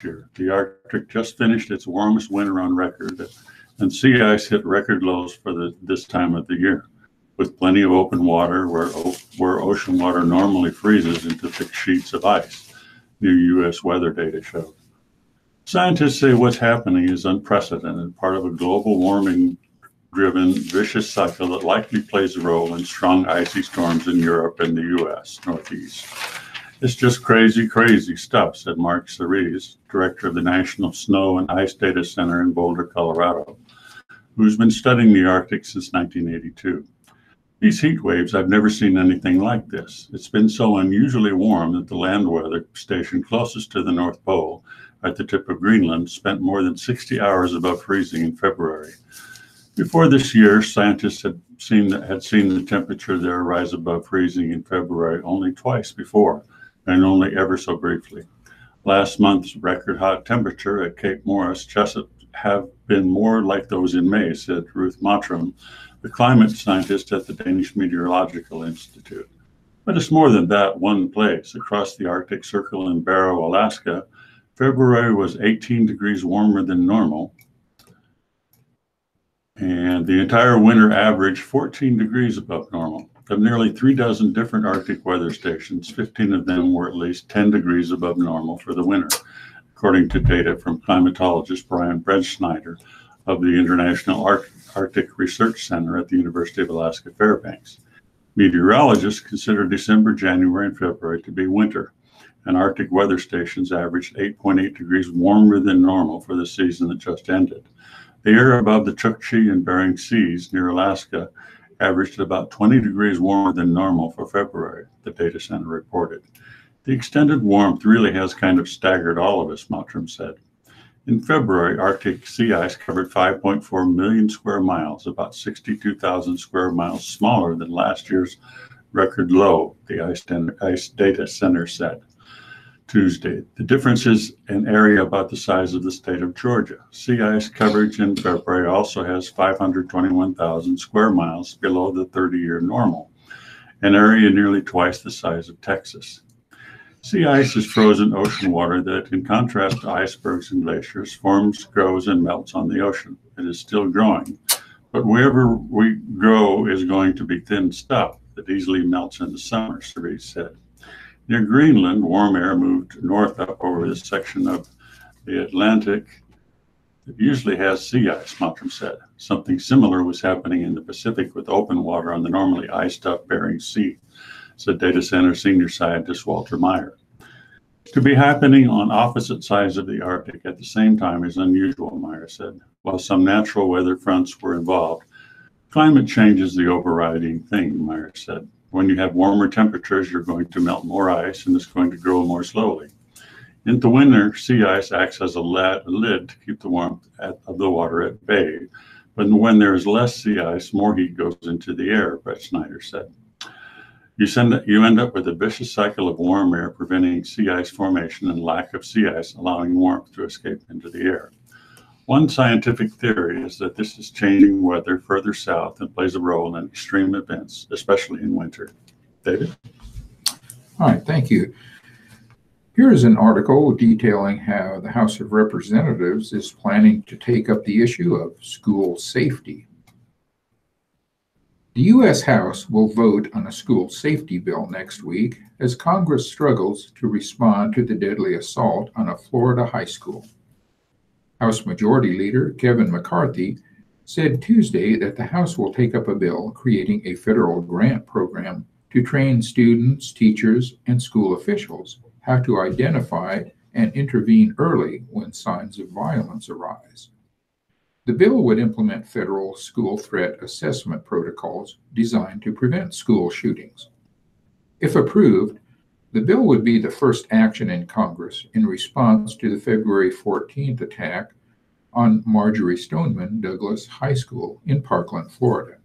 year. The Arctic just finished its warmest winter on record, and sea ice hit record lows for this time of the year, with plenty of open water where ocean water normally freezes into thick sheets of ice, new U.S. weather data showed. Scientists say what's happening is unprecedented, part of a global warming-driven vicious cycle that likely plays a role in strong icy storms in Europe and the U.S. Northeast. It's just crazy, crazy stuff, said Mark Cerise, director of the National Snow and Ice Data Center in Boulder, Colorado, who's been studying the Arctic since 1982. These heat waves, I've never seen anything like this. It's been so unusually warm that the land weather station closest to the North Pole, at the tip of Greenland, spent more than 60 hours above freezing in February. Before this year, scientists had seen the temperature there rise above freezing in February only twice before, and only ever so briefly. Last month's record hot temperature at Cape Morris just have been more like those in May, said Ruth Mottram, the climate scientist at the Danish Meteorological Institute. But it's more than that one place. Across the Arctic Circle in Barrow, Alaska, February was 18 degrees warmer than normal, and the entire winter averaged 14 degrees above normal. Of nearly 36 different Arctic weather stations, 15 of them were at least 10 degrees above normal for the winter, according to data from climatologist Brian Bredsnyder of the International Arctic Research Center at the University of Alaska Fairbanks. Meteorologists consider December, January, and February to be winter, and Arctic weather stations averaged 8.8 degrees warmer than normal for the season that just ended. The air above the Chukchi and Bering Seas near Alaska averaged about 20 degrees warmer than normal for February, the data center reported. The extended warmth really has kind of staggered all of us, Mottram said. In February, Arctic sea ice covered 5.4 million square miles, about 62,000 square miles smaller than last year's record low, the Ice Data Center said Tuesday. The difference is an area about the size of the state of Georgia. Sea ice coverage in February also has 521,000 square miles below the 30-year normal, an area nearly twice the size of Texas. Sea ice is frozen ocean water that, in contrast to icebergs and glaciers, forms, grows, and melts on the ocean. It is still growing, but wherever we grow is going to be thin stuff that easily melts in the summer, Cerise said. Near Greenland, warm air moved north up over this section of the Atlantic that usually has sea ice, Mottram said. Something similar was happening in the Pacific with open water on the normally iced-up Bering Sea, said data center senior scientist Walter Meyer. To be happening on opposite sides of the Arctic at the same time is unusual, Meyer said. While some natural weather fronts were involved, climate change is the overriding thing, Meyer said. When you have warmer temperatures, you're going to melt more ice and it's going to grow more slowly. In the winter, sea ice acts as a lid to keep the warmth of the water at bay. But when there is less sea ice, more heat goes into the air, Bredsnyder said. You end up with a vicious cycle of warm air preventing sea ice formation and lack of sea ice allowing warmth to escape into the air. One scientific theory is that this is changing weather further south and plays a role in extreme events, especially in winter. David? All right, thank you. Here is an article detailing how the House of Representatives is planning to take up the issue of school safety. The U.S. House will vote on a school safety bill next week as Congress struggles to respond to the deadly assault on a Florida high school. House Majority Leader Kevin McCarthy said Tuesday that the House will take up a bill creating a federal grant program to train students, teachers, and school officials how to identify and intervene early when signs of violence arise. The bill would implement federal school threat assessment protocols designed to prevent school shootings. If approved, the bill would be the first action in Congress in response to the February 14th attack on Marjorie Stoneman Douglas High School in Parkland, Florida.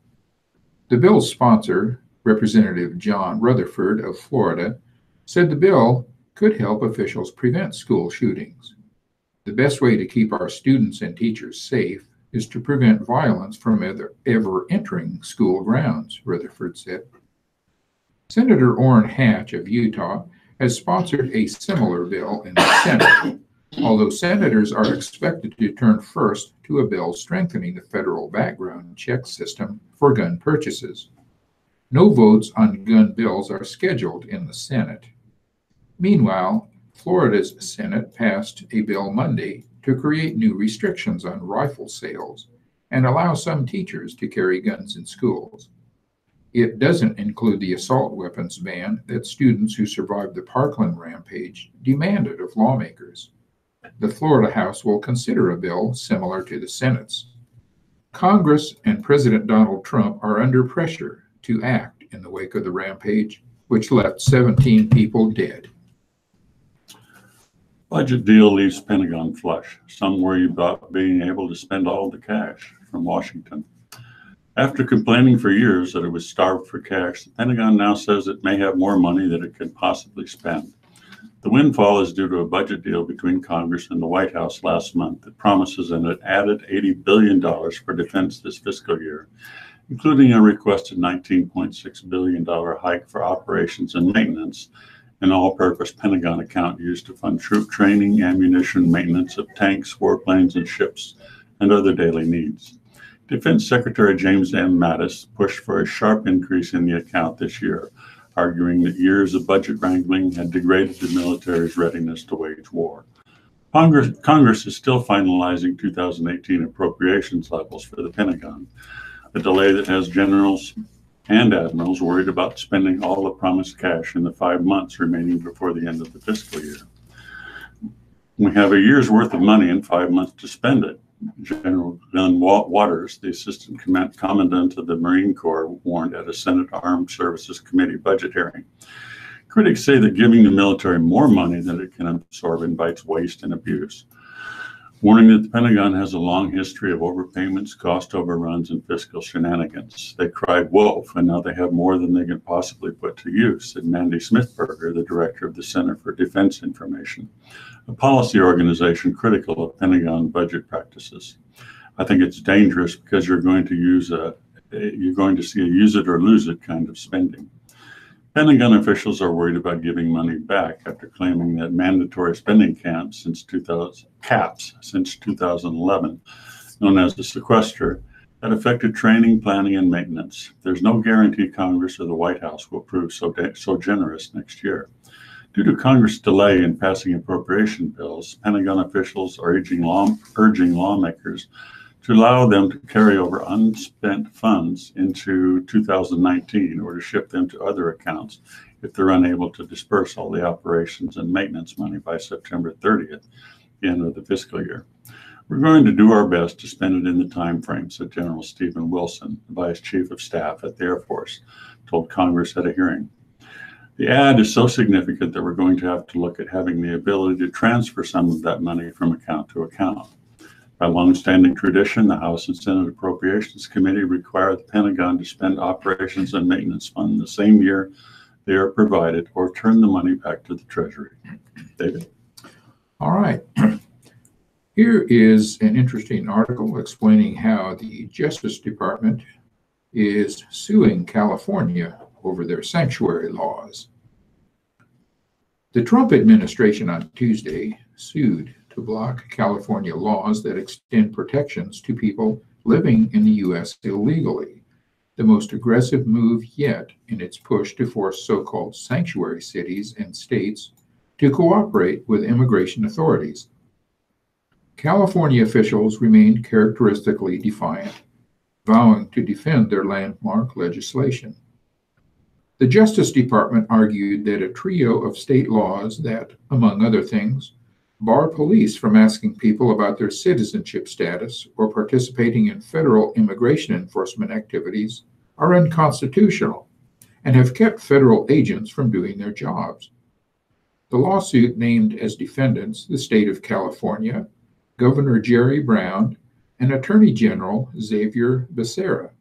The bill's sponsor, Representative John Rutherford of Florida, said the bill could help officials prevent school shootings. The best way to keep our students and teachers safe is to prevent violence from ever entering school grounds, Rutherford said. Senator Orrin Hatch of Utah has sponsored a similar bill in the Senate. although senators are expected to turn first to a bill strengthening the federal background check system for gun purchases. No votes on gun bills are scheduled in the Senate. Meanwhile, Florida's Senate passed a bill Monday to create new restrictions on rifle sales and allow some teachers to carry guns in schools. It doesn't include the assault weapons ban that students who survived the Parkland rampage demanded of lawmakers. The Florida House will consider a bill similar to the Senate's. Congress and President Donald Trump are under pressure to act in the wake of the rampage, which left 17 people dead. Budget deal leaves Pentagon flush. Some worry about being able to spend all the cash from Washington. After complaining for years that it was starved for cash, the Pentagon now says it may have more money than it can possibly spend. The windfall is due to a budget deal between Congress and the White House last month that promises an added $80 billion for defense this fiscal year, including a requested $19.6 billion hike for operations and maintenance, an all-purpose Pentagon account used to fund troop training, ammunition, maintenance of tanks, warplanes, and ships, and other daily needs. Defense Secretary James M. Mattis pushed for a sharp increase in the account this year, arguing that years of budget wrangling had degraded the military's readiness to wage war. Congress is still finalizing 2018 appropriations levels for the Pentagon, a delay that has generals and admirals worried about spending all the promised cash in the 5 months remaining before the end of the fiscal year. We have a year's worth of money and 5 months to spend it, General Glenn Waters, the Assistant Commandant of the Marine Corps, warned at a Senate Armed Services Committee budget hearing. Critics say that giving the military more money than it can absorb invites waste and abuse, warning that the Pentagon has a long history of overpayments, cost overruns, and fiscal shenanigans. They cried wolf, and now they have more than they can possibly put to use, said Mandy Smithberger, the director of the Center for Defense Information, a policy organization critical of Pentagon budget practices. I think it's dangerous because you're going to see a use it or lose it kind of spending. Pentagon officials are worried about giving money back after claiming that mandatory spending caps since 2011, known as the sequester, had affected training, planning, and maintenance. There's no guarantee Congress or the White House will prove so generous next year. Due to Congress' delay in passing appropriation bills, Pentagon officials are urging lawmakers to allow them to carry over unspent funds into 2019 or to shift them to other accounts if they're unable to disperse all the operations and maintenance money by September 30th, the end of the fiscal year. We're going to do our best to spend it in the time frame, said General Stephen Wilson, the Vice Chief of Staff at the Air Force, told Congress at a hearing. The ad is so significant that we're going to have to look at having the ability to transfer some of that money from account to account. By long-standing tradition, the House and Senate Appropriations Committee require the Pentagon to spend operations and maintenance fund the same year they are provided or turn the money back to the Treasury. David? All right. Here is an interesting article explaining how the Justice Department is suing California over their sanctuary laws. The Trump administration on Tuesday sued to block California laws that extend protections to people living in the U.S. illegally, the most aggressive move yet in its push to force so-called sanctuary cities and states to cooperate with immigration authorities. California officials remained characteristically defiant, vowing to defend their landmark legislation. The Justice Department argued that a trio of state laws that, among other things, bar police from asking people about their citizenship status or participating in federal immigration enforcement activities are unconstitutional and have kept federal agents from doing their jobs. The lawsuit named as defendants the state of California, Governor Jerry Brown, and Attorney General Xavier Becerra.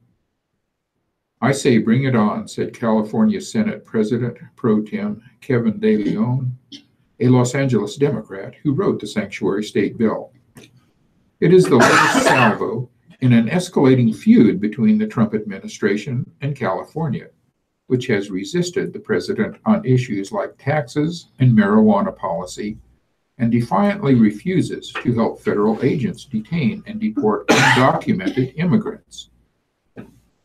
I say bring it on, said California Senate President Pro Tem Kevin De Leon, a Los Angeles Democrat who wrote the sanctuary state bill. It is the latest salvo in an escalating feud between the Trump administration and California, which has resisted the president on issues like taxes and marijuana policy, and defiantly refuses to help federal agents detain and deport undocumented immigrants.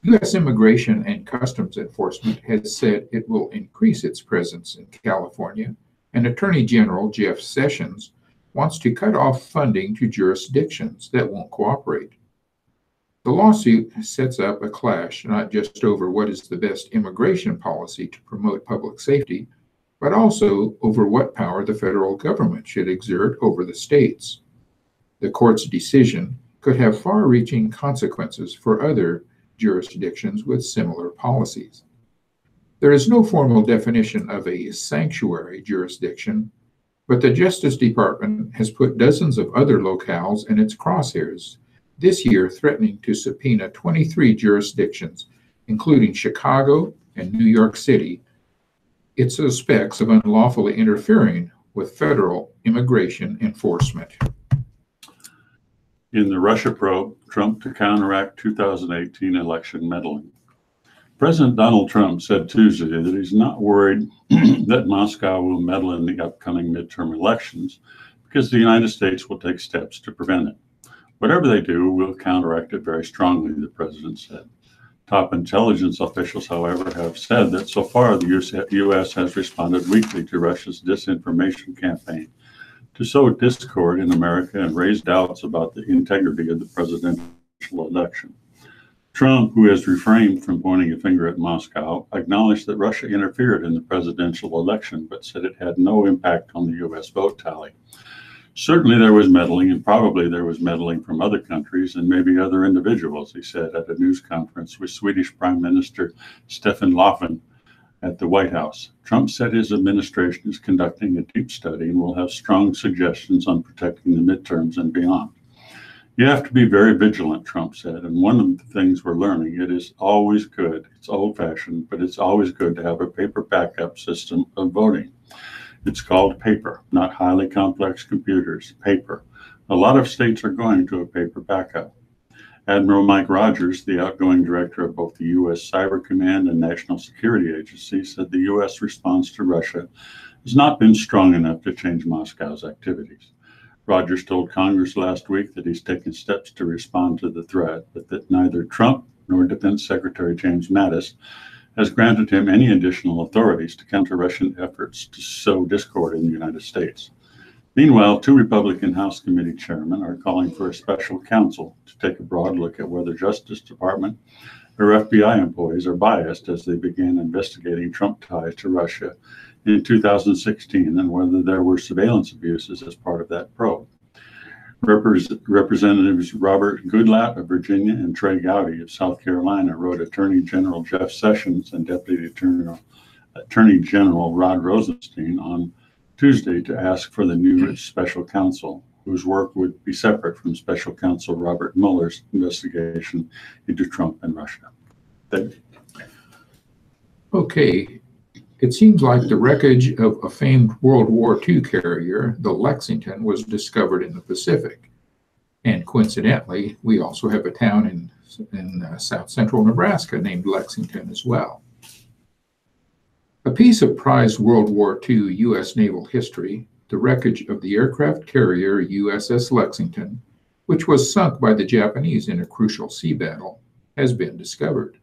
U.S. Immigration and Customs Enforcement has said it will increase its presence in California, and Attorney General Jeff Sessions wants to cut off funding to jurisdictions that won't cooperate. The lawsuit sets up a clash not just over what is the best immigration policy to promote public safety, but also over what power the federal government should exert over the states. The court's decision could have far-reaching consequences for other jurisdictions with similar policies. There is no formal definition of a sanctuary jurisdiction, but the Justice Department has put dozens of other locales in its crosshairs this year, threatening to subpoena 23 jurisdictions, including Chicago and New York City. It suspects of unlawfully interfering with federal immigration enforcement. In the Russia probe, Trump to counteract 2018 election meddling. President Donald Trump said Tuesday that he's not worried that Moscow will meddle in the upcoming midterm elections because the United States will take steps to prevent it. Whatever they do, we'll counteract it very strongly, the president said. Top intelligence officials, however, have said that so far the U.S. has responded weakly to Russia's disinformation campaign to sow discord in America and raise doubts about the integrity of the presidential election. Trump, who has refrained from pointing a finger at Moscow, acknowledged that Russia interfered in the presidential election, but said it had no impact on the U.S. vote tally. Certainly there was meddling, and probably there was meddling from other countries and maybe other individuals, he said at a news conference with Swedish Prime Minister Stefan Löfven at the White House. Trump said his administration is conducting a deep study and will have strong suggestions on protecting the midterms and beyond. You have to be very vigilant, Trump said, and one of the things we're learning, it is always good, it's old-fashioned, but it's always good to have a paper backup system of voting. It's called paper, not highly complex computers, paper. A lot of states are going to a paper backup. Admiral Mike Rogers, the outgoing director of both the U.S. Cyber Command and National Security Agency, said the U.S. response to Russia has not been strong enough to change Moscow's activities. Rogers told Congress last week that he's taken steps to respond to the threat, but that neither Trump nor Defense Secretary James Mattis has granted him any additional authorities to counter Russian efforts to sow discord in the United States. Meanwhile, two Republican House Committee chairmen are calling for a special counsel to take a broad look at whether Justice Department or FBI employees are biased as they began investigating Trump ties to Russia in 2016 and whether there were surveillance abuses as part of that probe. Representatives Robert Goodlatte of Virginia and Trey Gowdy of South Carolina wrote Attorney General Jeff Sessions and Deputy Attorney General Rod Rosenstein on Tuesday to ask for the new special counsel, whose work would be separate from special counsel Robert Mueller's investigation into Trump and Russia. Okay. It seems like the wreckage of a famed World War II carrier, the Lexington, was discovered in the Pacific. And coincidentally, we also have a town in south central Nebraska named Lexington as well. A piece of prized World War II U.S. naval history, the wreckage of the aircraft carrier USS Lexington, which was sunk by the Japanese in a crucial sea battle, has been discovered.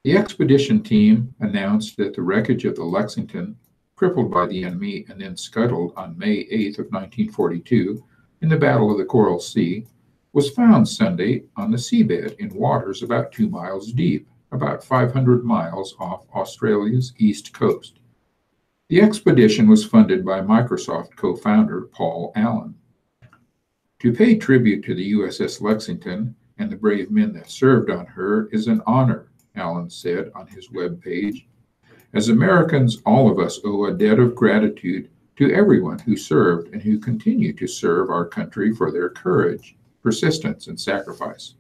The expedition team announced that the wreckage of the Lexington, crippled by the enemy and then scuttled on May 8th of 1942 in the Battle of the Coral Sea, was found Sunday on the seabed in waters about 2 miles deep, about 500 miles off Australia's east coast. The expedition was funded by Microsoft co-founder Paul Allen. To pay tribute to the USS Lexington and the brave men that served on her is an honor, Allen said on his webpage. As Americans, all of us owe a debt of gratitude to everyone who served and who continue to serve our country for their courage, persistence, and sacrifice.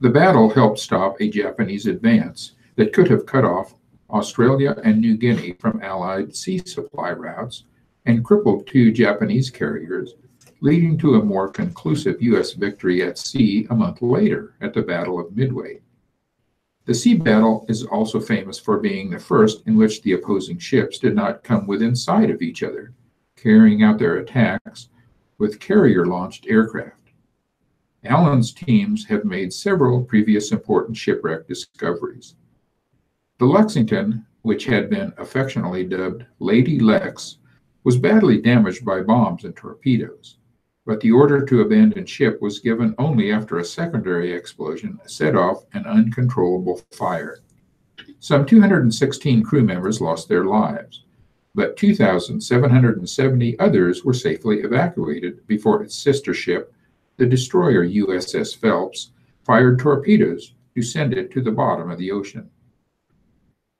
The battle helped stop a Japanese advance that could have cut off Australia and New Guinea from Allied sea supply routes and crippled 2 Japanese carriers, leading to a more conclusive U.S. victory at sea a month later at the Battle of Midway. The sea battle is also famous for being the first in which the opposing ships did not come within sight of each other, carrying out their attacks with carrier-launched aircraft. Allen's teams have made several previous important shipwreck discoveries. The Lexington, which had been affectionately dubbed Lady Lex, was badly damaged by bombs and torpedoes, but the order to abandon ship was given only after a secondary explosion set off an uncontrollable fire. Some 216 crew members lost their lives, but 2,770 others were safely evacuated before its sister ship, the destroyer USS Phelps, fired torpedoes to send it to the bottom of the ocean.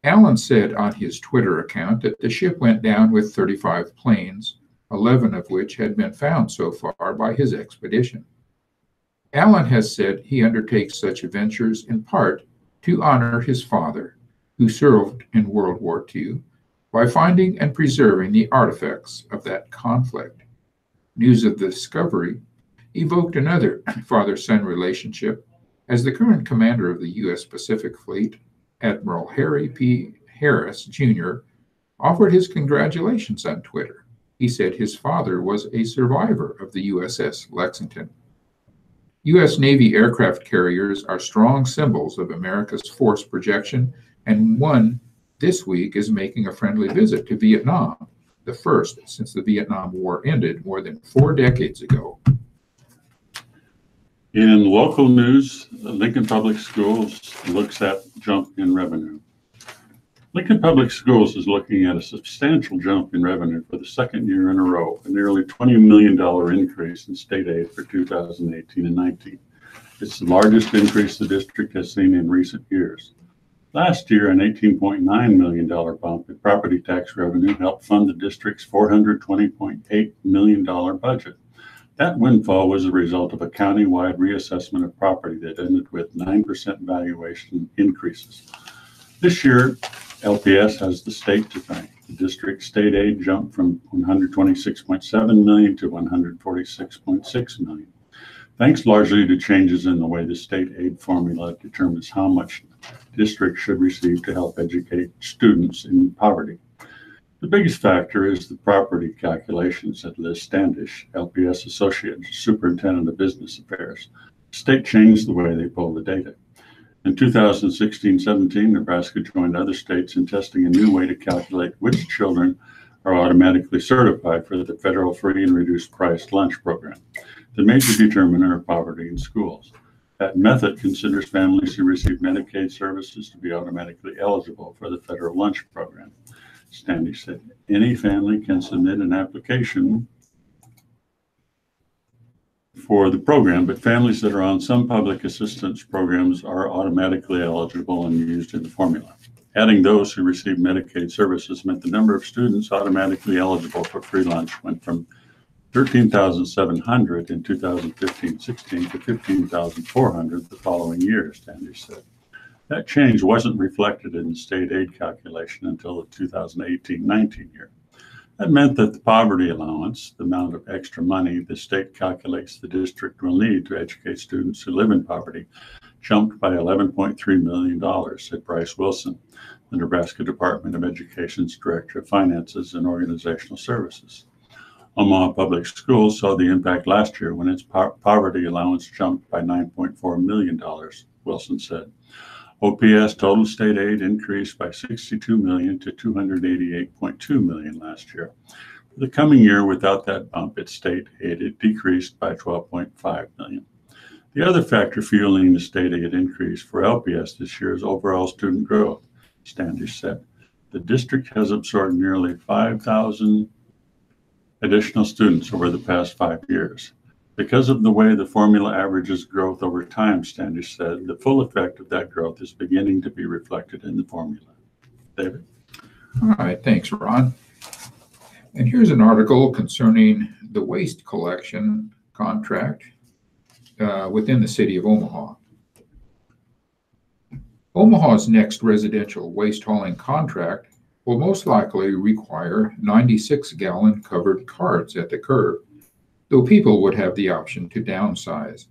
Allen said on his Twitter account that the ship went down with 35 planes, 11 of which had been found so far by his expedition. Allen has said he undertakes such adventures in part to honor his father, who served in World War II, by finding and preserving the artifacts of that conflict. News of the discovery evoked another father-son relationship, as the current commander of the U.S. Pacific Fleet, Admiral Harry P. Harris, Jr., offered his congratulations on Twitter. He said his father was a survivor of the USS Lexington. U.S. Navy aircraft carriers are strong symbols of America's force projection, and one this week is making a friendly visit to Vietnam, the first since the Vietnam War ended more than 4 decades ago. In local news, Lincoln Public Schools looks at jump in revenue. Lincoln Public Schools is looking at a substantial jump in revenue for the second year in a row, a nearly $20 million increase in state aid for 2018 and 19. It's the largest increase the district has seen in recent years. Last year, an $18.9 million bump in property tax revenue helped fund the district's $420.8 million budget. That windfall was a result of a county-wide reassessment of property that ended with 9% valuation increases. This year, LPS has the state to thank. The district's state aid jumped from $126.7 million to $146.6 million, thanks largely to changes in the way the state aid formula determines how much districts should receive to help educate students in poverty. The biggest factor is the property calculations that Liz Standish, LPS Associate Superintendent of Business Affairs. The state changed the way they pull the data. In 2016-17, Nebraska joined other states in testing a new way to calculate which children are automatically certified for the federal free and reduced price lunch program, the major determiner of poverty in schools. That method considers families who receive Medicaid services to be automatically eligible for the federal lunch program. Standish said any family can submit an application for the program, but families that are on some public assistance programs are automatically eligible and used in the formula. Adding those who receive Medicaid services meant the number of students automatically eligible for free lunch went from 13,700 in 2015-16 to 15,400 the following year, Standish said. That change wasn't reflected in the state aid calculation until the 2018-19 year. That meant that the poverty allowance, the amount of extra money the state calculates the district will need to educate students who live in poverty, jumped by $11.3 million, said Bryce Wilson, the Nebraska Department of Education's Director of Finances and Organizational Services. Omaha Public Schools saw the impact last year when its poverty allowance jumped by $9.4 million, Wilson said. OPS total state aid increased by $62 million to $288.2 million last year. For the coming year, without that bump, its state aid decreased by $12.5 million. The other factor fueling the state aid increase for LPS this year is overall student growth, Standish said. The district has absorbed nearly 5,000 additional students over the past 5 years. Because of the way the formula averages growth over time, Standish said, the full effect of that growth is beginning to be reflected in the formula. David? All right, thanks, Ron. And here's an article concerning the waste collection contract within the city of Omaha. Omaha's next residential waste hauling contract will most likely require 96-gallon covered carts at the curb, though people would have the option to downsize.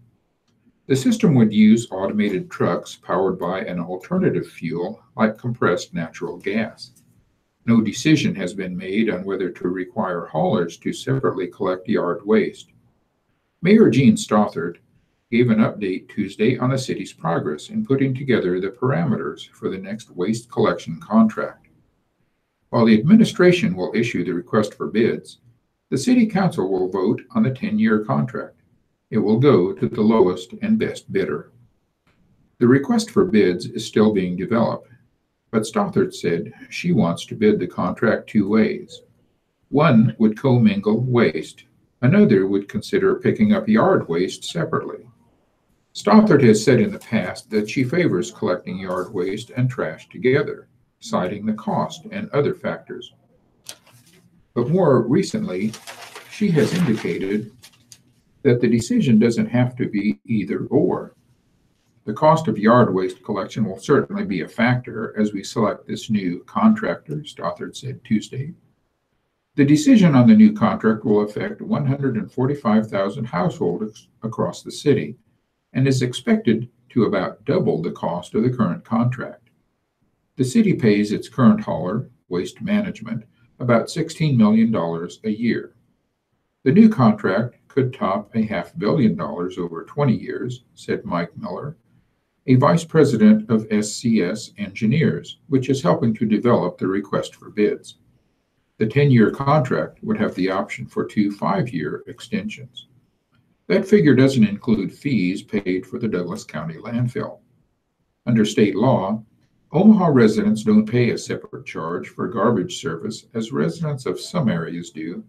The system would use automated trucks powered by an alternative fuel like compressed natural gas. No decision has been made on whether to require haulers to separately collect yard waste. Mayor Gene Stothert gave an update Tuesday on the city's progress in putting together the parameters for the next waste collection contract. While the administration will issue the request for bids, the City Council will vote on the 10-year contract. It will go to the lowest and best bidder. The request for bids is still being developed, but Stothert said she wants to bid the contract two ways. One would commingle waste. Another would consider picking up yard waste separately. Stothert has said in the past that she favors collecting yard waste and trash together, citing the cost and other factors. But more recently, she has indicated that the decision doesn't have to be either or. The cost of yard waste collection will certainly be a factor as we select this new contractor, Stothert said Tuesday. The decision on the new contract will affect 145,000 households across the city and is expected to about double the cost of the current contract. The city pays its current hauler, Waste Management, about $16 million a year. The new contract could top $500 million over 20 years, said Mike Miller, a vice president of SCS Engineers, which is helping to develop the request for bids. The 10-year contract would have the option for 2 5-year extensions. That figure doesn't include fees paid for the Douglas County landfill. Under state law, Omaha residents don't pay a separate charge for garbage service as residents of some areas do.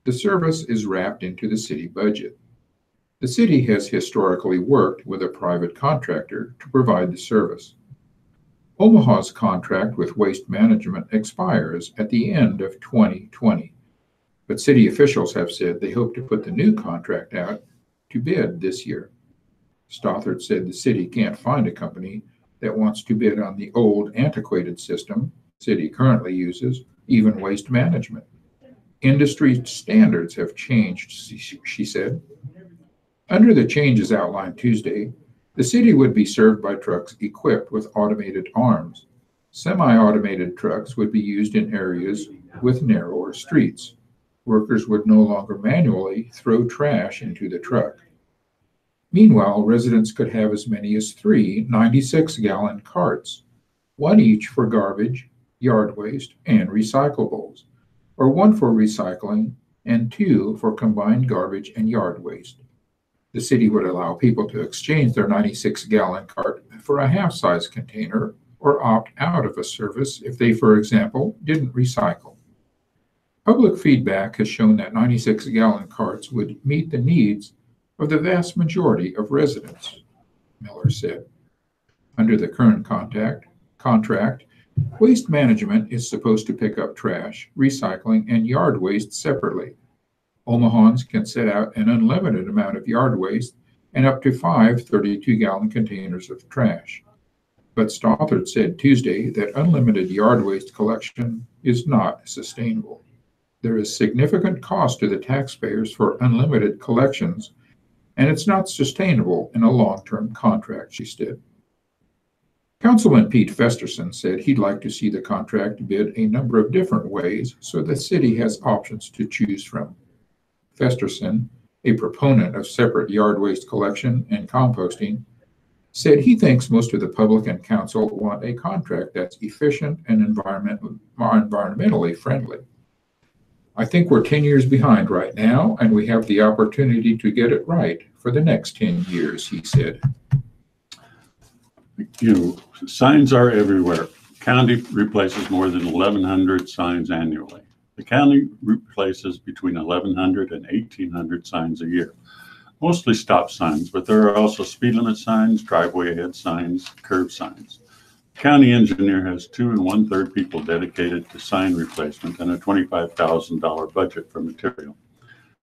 The service is wrapped into the city budget. The city has historically worked with a private contractor to provide the service. Omaha's contract with Waste Management expires at the end of 2020, but city officials have said they hope to put the new contract out to bid this year. Stothert said the city can't find a company that wants to bid on the old, antiquated system the city currently uses, even Waste Management. Industry standards have changed, she said. Under the changes outlined Tuesday, the city would be served by trucks equipped with automated arms. Semi-automated trucks would be used in areas with narrower streets. Workers would no longer manually throw trash into the truck. Meanwhile, residents could have as many as 3 96-gallon carts, one each for garbage, yard waste, and recyclables, or one for recycling and 2 for combined garbage and yard waste. The city would allow people to exchange their 96-gallon cart for a half-size container or opt out of a service if they, for example, didn't recycle. Public feedback has shown that 96-gallon carts would meet the needs of the vast majority of residents, Miller said. Under the current contract, Waste Management is supposed to pick up trash, recycling, and yard waste separately. Omahans can set out an unlimited amount of yard waste and up to 5 32-gallon containers of trash. But Stothert said Tuesday that unlimited yard waste collection is not sustainable. There is significant cost to the taxpayers for unlimited collections, and it's not sustainable in a long-term contract, she said. Councilman Pete Festerson said he'd like to see the contract bid a number of different ways so the city has options to choose from. Festerson, a proponent of separate yard waste collection and composting, said he thinks most of the public and council want a contract that's efficient and environmentally friendly. I think we're 10 years behind right now, and we have the opportunity to get it right for the next 10 years, he said. Signs are everywhere. County replaces more than 1,100 signs annually. The county replaces between 1,100 and 1,800 signs a year, mostly stop signs, but there are also speed limit signs, driveway ahead signs, curb signs. The county engineer has 2 1/3 people dedicated to sign replacement and a $25,000 budget for material.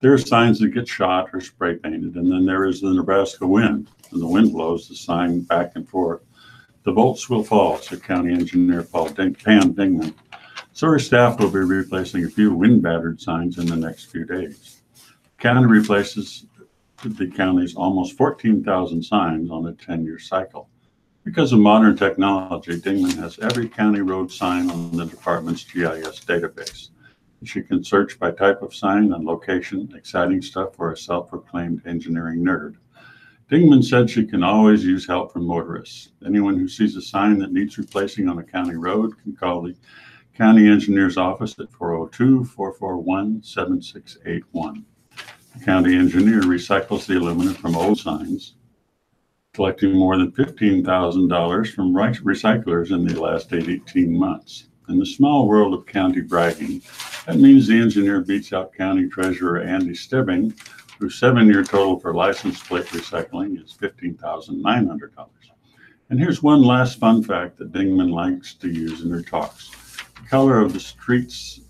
There are signs that get shot or spray painted, and then there is the Nebraska wind. When the wind blows the sign back and forth, the bolts will fall, said County Engineer Pam Dingman. So our staff will be replacing a few wind-battered signs in the next few days. County replaces the county's almost 14,000 signs on a 10-year cycle. Because of modern technology, Dingman has every county road sign on the department's GIS database. She can search by type of sign and location, exciting stuff for a self-proclaimed engineering nerd. Dingman said she can always use help from motorists. Anyone who sees a sign that needs replacing on a county road can call the county engineer's office at 402-441-7681. The county engineer recycles the aluminum from old signs, collecting more than $15,000 from recyclers in the last 18 months. In the small world of county bragging, that means the engineer beats out County Treasurer Andy Stebbing, whose 7-year total for license plate recycling is $15,900. And here's one last fun fact that Dingman likes to use in her talks. The color of the street's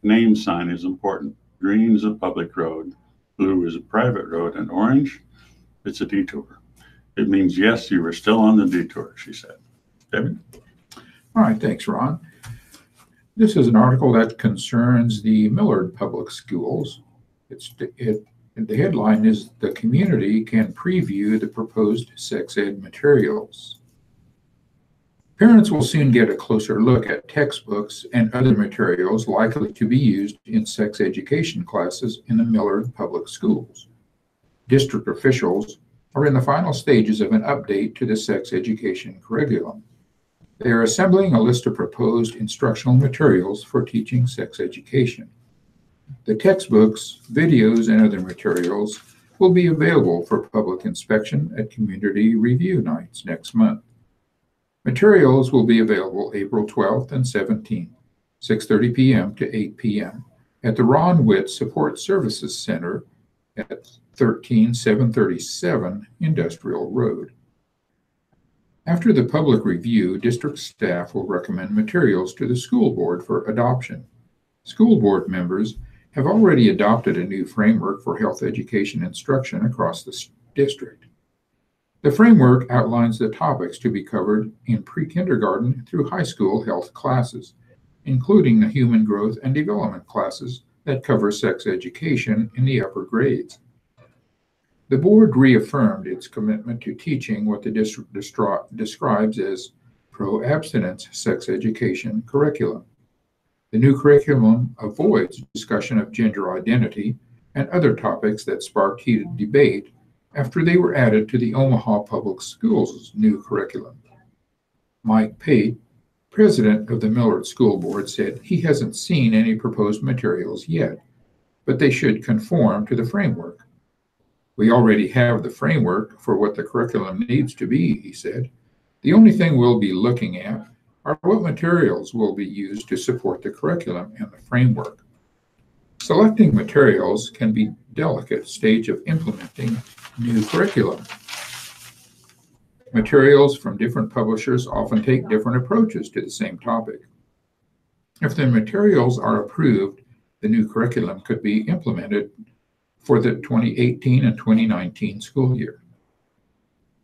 name sign is important. Green is a public road, blue is a private road, and orange, it's a detour. It means, yes, you are still on the detour, she said. Debbie? All right, thanks, Ron. This is an article that concerns the Millard Public Schools. The headline is, "The Community Can Preview the Proposed Sex Ed Materials." Parents will soon get a closer look at textbooks and other materials likely to be used in sex education classes in the Millard Public Schools. District officials are in the final stages of an update to the sex education curriculum. They are assembling a list of proposed instructional materials for teaching sex education. The textbooks, videos, and other materials will be available for public inspection at community review nights next month. Materials will be available April 12th and 17th, 6:30 p.m. to 8 p.m. at the Ron Witt Support Services Center at 13737 Industrial Road. After the public review, district staff will recommend materials to the school board for adoption. School board members have already adopted a new framework for health education instruction across the district. The framework outlines the topics to be covered in pre-kindergarten through high school health classes, including the human growth and development classes that cover sex education in the upper grades. The board reaffirmed its commitment to teaching what the district describes as pro-abstinence sex education curriculum. The new curriculum avoids discussion of gender identity and other topics that sparked heated debate after they were added to the Omaha Public Schools' new curriculum. Mike Pate, president of the Millard School Board, said he hasn't seen any proposed materials yet, but they should conform to the framework. "We already have the framework for what the curriculum needs to be," he said. "The only thing we'll be looking at are what materials will be used to support the curriculum and the framework." Selecting materials can be a delicate stage of implementing new curriculum. Materials from different publishers often take different approaches to the same topic. If the materials are approved, the new curriculum could be implemented for the 2018 and 2019 school year.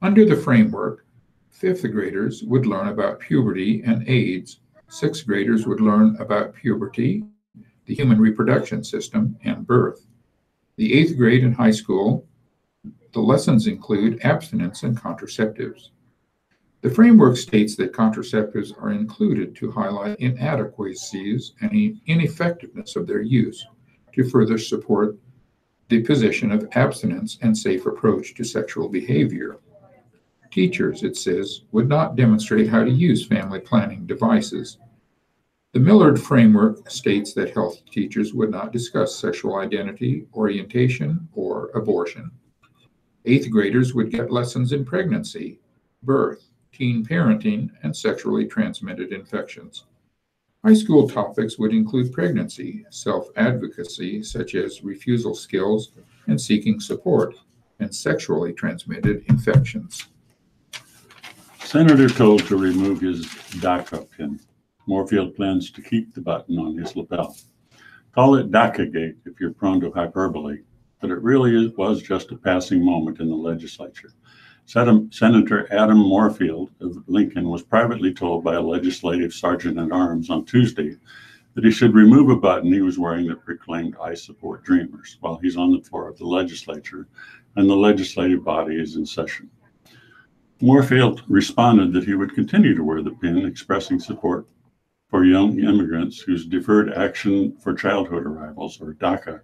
Under the framework, 5th graders would learn about puberty and AIDS, 6th graders would learn about puberty, the human reproduction system, and birth. The 8th grade in high school, the lessons include abstinence and contraceptives. The framework states that contraceptives are included to highlight inadequacies and ineffectiveness of their use to further support the position of abstinence and safe approach to sexual behavior. Teachers, it says, would not demonstrate how to use family planning devices. The Millard framework states that health teachers would not discuss sexual identity, orientation, or abortion. 8th graders would get lessons in pregnancy, birth, teen parenting, and sexually transmitted infections. High school topics would include pregnancy, self-advocacy, such as refusal skills and seeking support, and sexually transmitted infections. Senator told to remove his DACA pin. Moorfield plans to keep the button on his lapel. Call it DACA-gate if you're prone to hyperbole, but it really was just a passing moment in the legislature. Senator Adam Moorfield of Lincoln was privately told by a legislative sergeant-at-arms on Tuesday that he should remove a button he was wearing that proclaimed "I support Dreamers" while he's on the floor of the legislature and the legislative body is in session. Moorfield responded that he would continue to wear the pin, expressing support for young immigrants whose deferred action for childhood arrivals, or DACA,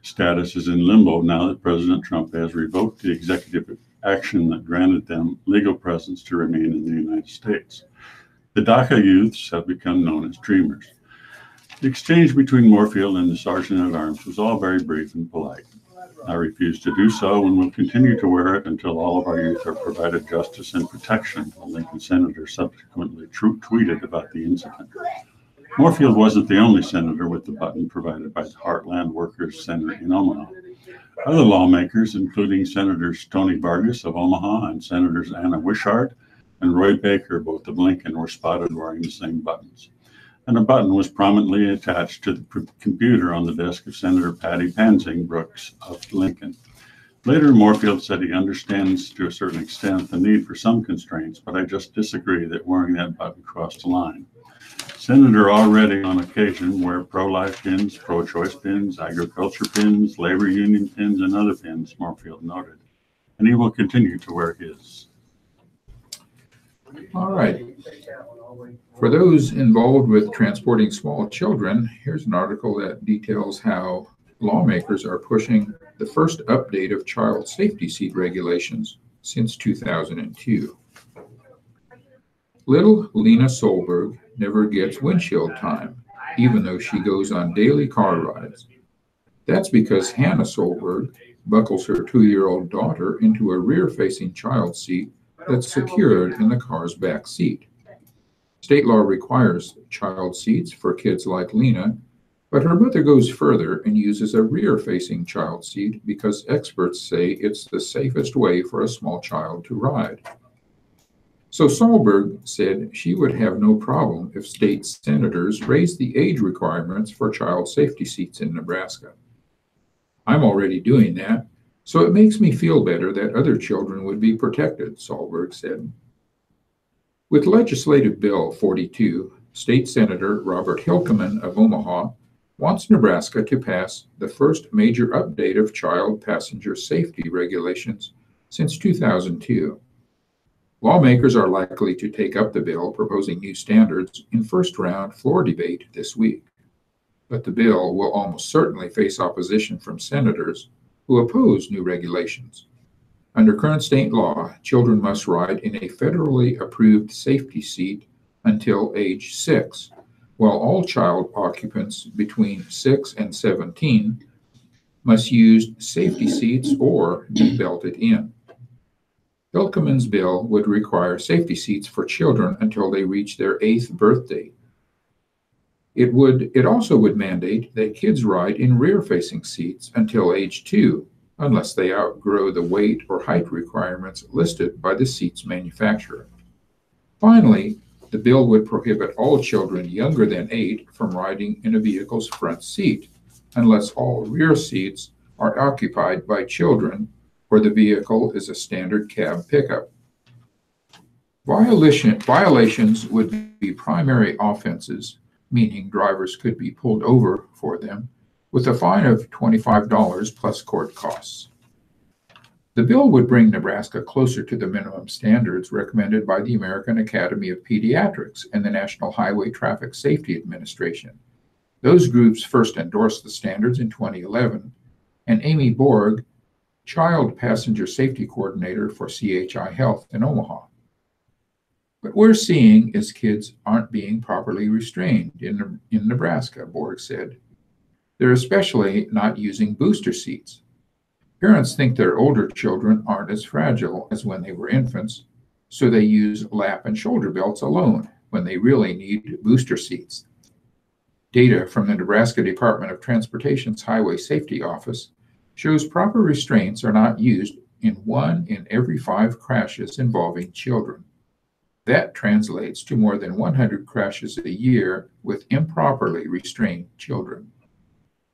status is in limbo now that President Trump has revoked the executive action that granted them legal presence to remain in the United States. The DACA youths have become known as Dreamers. The exchange between Moorfield and the Sergeant at Arms was all very brief and polite. I refuse to do so and will continue to wear it until all of our youth are provided justice and protection, the Lincoln senator subsequently tweeted about the incident. Moorfield wasn't the only senator with the button provided by the Heartland Workers Center in Omaha. Other lawmakers, including Senators Tony Vargas of Omaha and Senators Anna Wishart and Roy Baker, both of Lincoln, were spotted wearing the same buttons. And a button was prominently attached to the computer on the desk of Senator Patty Pansing Brooks of Lincoln. Later, Moorfield said he understands to a certain extent the need for some constraints, but I just disagree that wearing that button crossed the line. Senator already on occasion wear pro-life pins, pro-choice pins, agriculture pins, labor union pins, and other pins, Moorfield noted. And he will continue to wear his. All right. For those involved with transporting small children, here's an article that details how lawmakers are pushing the first update of child safety seat regulations since 2002. Little Lena Solberg never gets windshield time, even though she goes on daily car rides. That's because Hannah Solberg buckles her 2-year-old daughter into a rear-facing child seat that's secured in the car's back seat. State law requires child seats for kids like Lena, but her mother goes further and uses a rear-facing child seat because experts say it's the safest way for a small child to ride. So Solberg said she would have no problem if state senators raised the age requirements for child safety seats in Nebraska. I'm already doing that, so it makes me feel better that other children would be protected, Solberg said. With Legislative Bill 42, State Senator Robert Hilkeman of Omaha wants Nebraska to pass the first major update of child passenger safety regulations since 2002. Lawmakers are likely to take up the bill proposing new standards in first-round floor debate this week. But the bill will almost certainly face opposition from senators who oppose new regulations. Under current state law, children must ride in a federally approved safety seat until age 6, while all child occupants between 6 and 17 must use safety seats or be belted in. Hilkeman's bill would require safety seats for children until they reach their 8th birthday. It also would mandate that kids ride in rear-facing seats until age 2, unless they outgrow the weight or height requirements listed by the seat's manufacturer. Finally, the bill would prohibit all children younger than 8 from riding in a vehicle's front seat, unless all rear seats are occupied by children or the vehicle is a standard cab pickup. Violations would be primary offenses, meaning drivers could be pulled over for them, with a fine of $25 plus court costs. The bill would bring Nebraska closer to the minimum standards recommended by the American Academy of Pediatrics and the National Highway Traffic Safety Administration. Those groups first endorsed the standards in 2011, and Amy Borg, Child Passenger Safety Coordinator for CHI Health in Omaha. What we're seeing is kids aren't being properly restrained in Nebraska, Borg said. They're especially not using booster seats. Parents think their older children aren't as fragile as when they were infants, so they use lap and shoulder belts alone when they really need booster seats. Data from the Nebraska Department of Transportation's Highway Safety Office shows proper restraints are not used in 1 in every 5 crashes involving children. That translates to more than 100 crashes a year with improperly restrained children.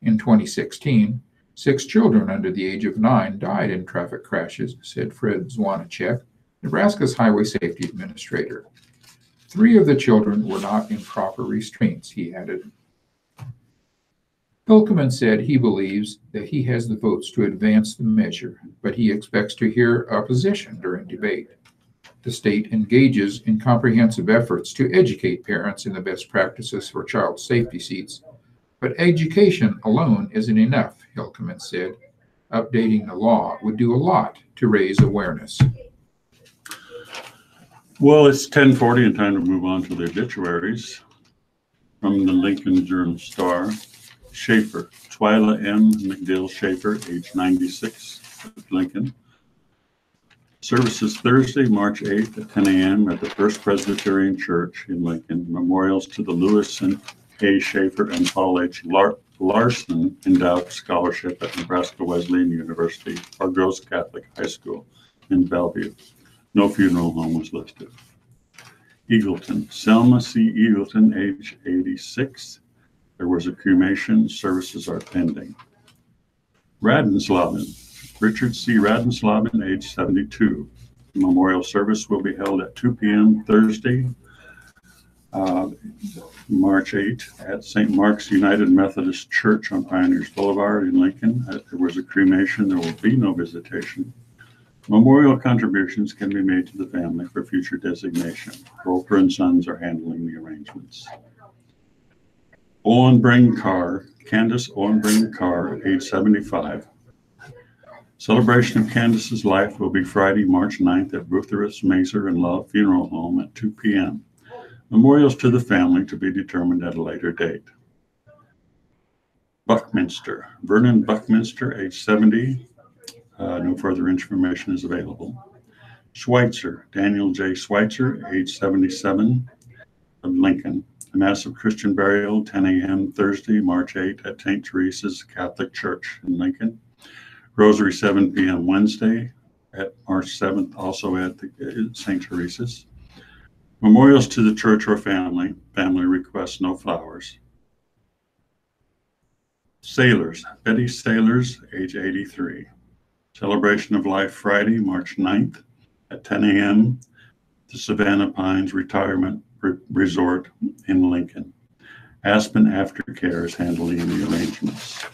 In 2016, 6 children under the age of 9 died in traffic crashes, said Fred Zwanacek, Nebraska's highway safety administrator. 3 of the children were not in proper restraints, he added. Hilkeman said he believes that he has the votes to advance the measure, but he expects to hear opposition during debate. The state engages in comprehensive efforts to educate parents in the best practices for child safety seats, but education alone isn't enough, Hilkeman said. Updating the law would do a lot to raise awareness. Well, it's 10:40 and time to move on to the obituaries. From the Lincoln Journal-Star, Schaefer, Twyla M. McDill Schaefer, age 96, of Lincoln. Services Thursday, March 8th at 10 a.m. at the First Presbyterian Church in Lincoln. Memorials to the Lewis and A. Schaefer and Paul H. Larson Endowed Scholarship at Nebraska Wesleyan University or Gross Catholic High School in Bellevue. No funeral home was listed. Eagleton, Selma C. Eagleton, age 86. There was a cremation. Services are pending. Radenslaben, Richard C. Radenslaben, age 72. The memorial service will be held at 2 p.m. Thursday, March 8 at St. Mark's United Methodist Church on Pioneers Boulevard in Lincoln. There was a cremation. There will be no visitation. Memorial contributions can be made to the family for future designation. Roper and Sons are handling the arrangements. Owenbring Carr, Candace Owenbring Carr, age 75. Celebration of Candace's life will be Friday, March 9th at Ruthera's Mazer and Love Funeral Home at 2 p.m. Memorials to the family to be determined at a later date. Buckminster, Vernon Buckminster, age 70. No further information is available. Schweitzer, Daniel J. Schweitzer, age 77, of Lincoln. A mass of Christian burial, 10 a.m. Thursday, March 8 at St. Teresa's Catholic Church in Lincoln. Rosary, 7 p.m. Wednesday at March 7th, also at St. Teresa's. Memorials to the church or family. Family requests no flowers. Sailors, Betty Sailors, age 83. Celebration of Life Friday, March 9th at 10 a.m. The Savannah Pines Retirement Resort in Lincoln. Aspen Aftercare is handling the arrangements.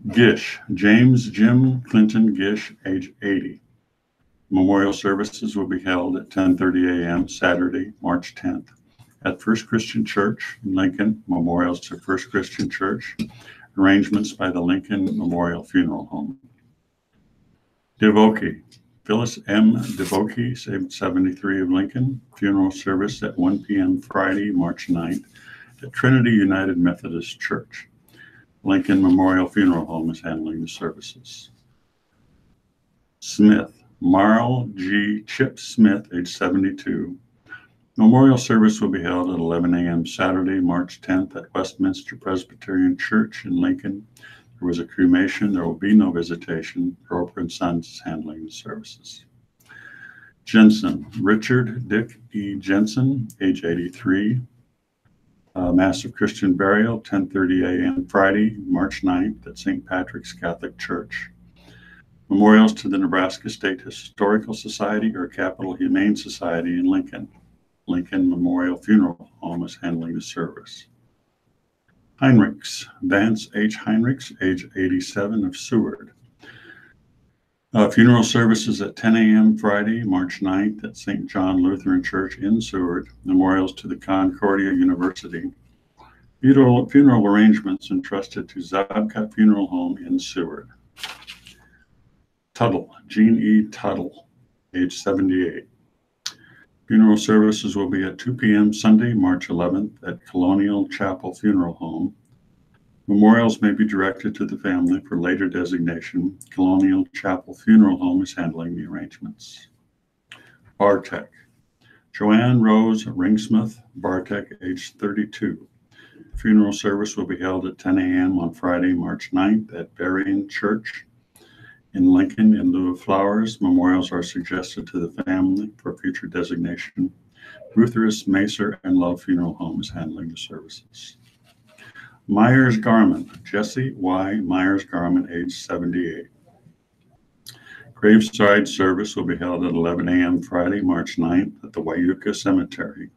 Gish, James Jim Clinton Gish, age 80. Memorial services will be held at 10:30 a.m. Saturday, March 10th at First Christian Church in Lincoln. Memorials to First Christian Church. Arrangements by the Lincoln Memorial Funeral Home. Devokie, Phyllis M. Devokie, 73 of Lincoln. Funeral service at 1 p.m. Friday, March 9th at Trinity United Methodist Church. Lincoln Memorial Funeral Home is handling the services. Smith, Marl G. Chip Smith, age 72. Memorial service will be held at 11 a.m. Saturday, March 10th at Westminster Presbyterian Church in Lincoln. There was a cremation. There will be no visitation. Roper and Sons is handling the services. Jensen, Richard Dick E. Jensen, age 83. Mass of Christian burial, 10:30 a.m. Friday, March 9th at St. Patrick's Catholic Church. Memorials to the Nebraska State Historical Society or Capital Humane Society in Lincoln. Lincoln Memorial Funeral Home is handling the service. Heinrichs, Vance H. Heinrichs, age 87 of Seward. Funeral services at 10 a.m. Friday, March 9th at St. John Lutheran Church in Seward. Memorials to the Concordia University. Funeral arrangements entrusted to Zabka Funeral Home in Seward. Tuttle, Jean E. Tuttle, age 78. Funeral services will be at 2 p.m. Sunday, March 11th at Colonial Chapel Funeral Home. Memorials may be directed to the family for later designation. Colonial Chapel Funeral Home is handling the arrangements. Bartek, Joanne Rose Ringsmith, Bartek, age 32. Funeral service will be held at 10 a.m. on Friday, March 9th at Berrien Church in Lincoln in lieu of flowers. Memorials are suggested to the family for future designation. Ruthera's Mazer and Love Funeral Home is handling the services. Myers Garman, Jesse Y. Myers Garman, age 78. Graveside service will be held at 11 a.m. Friday, March 9th at the Wyuka Cemetery.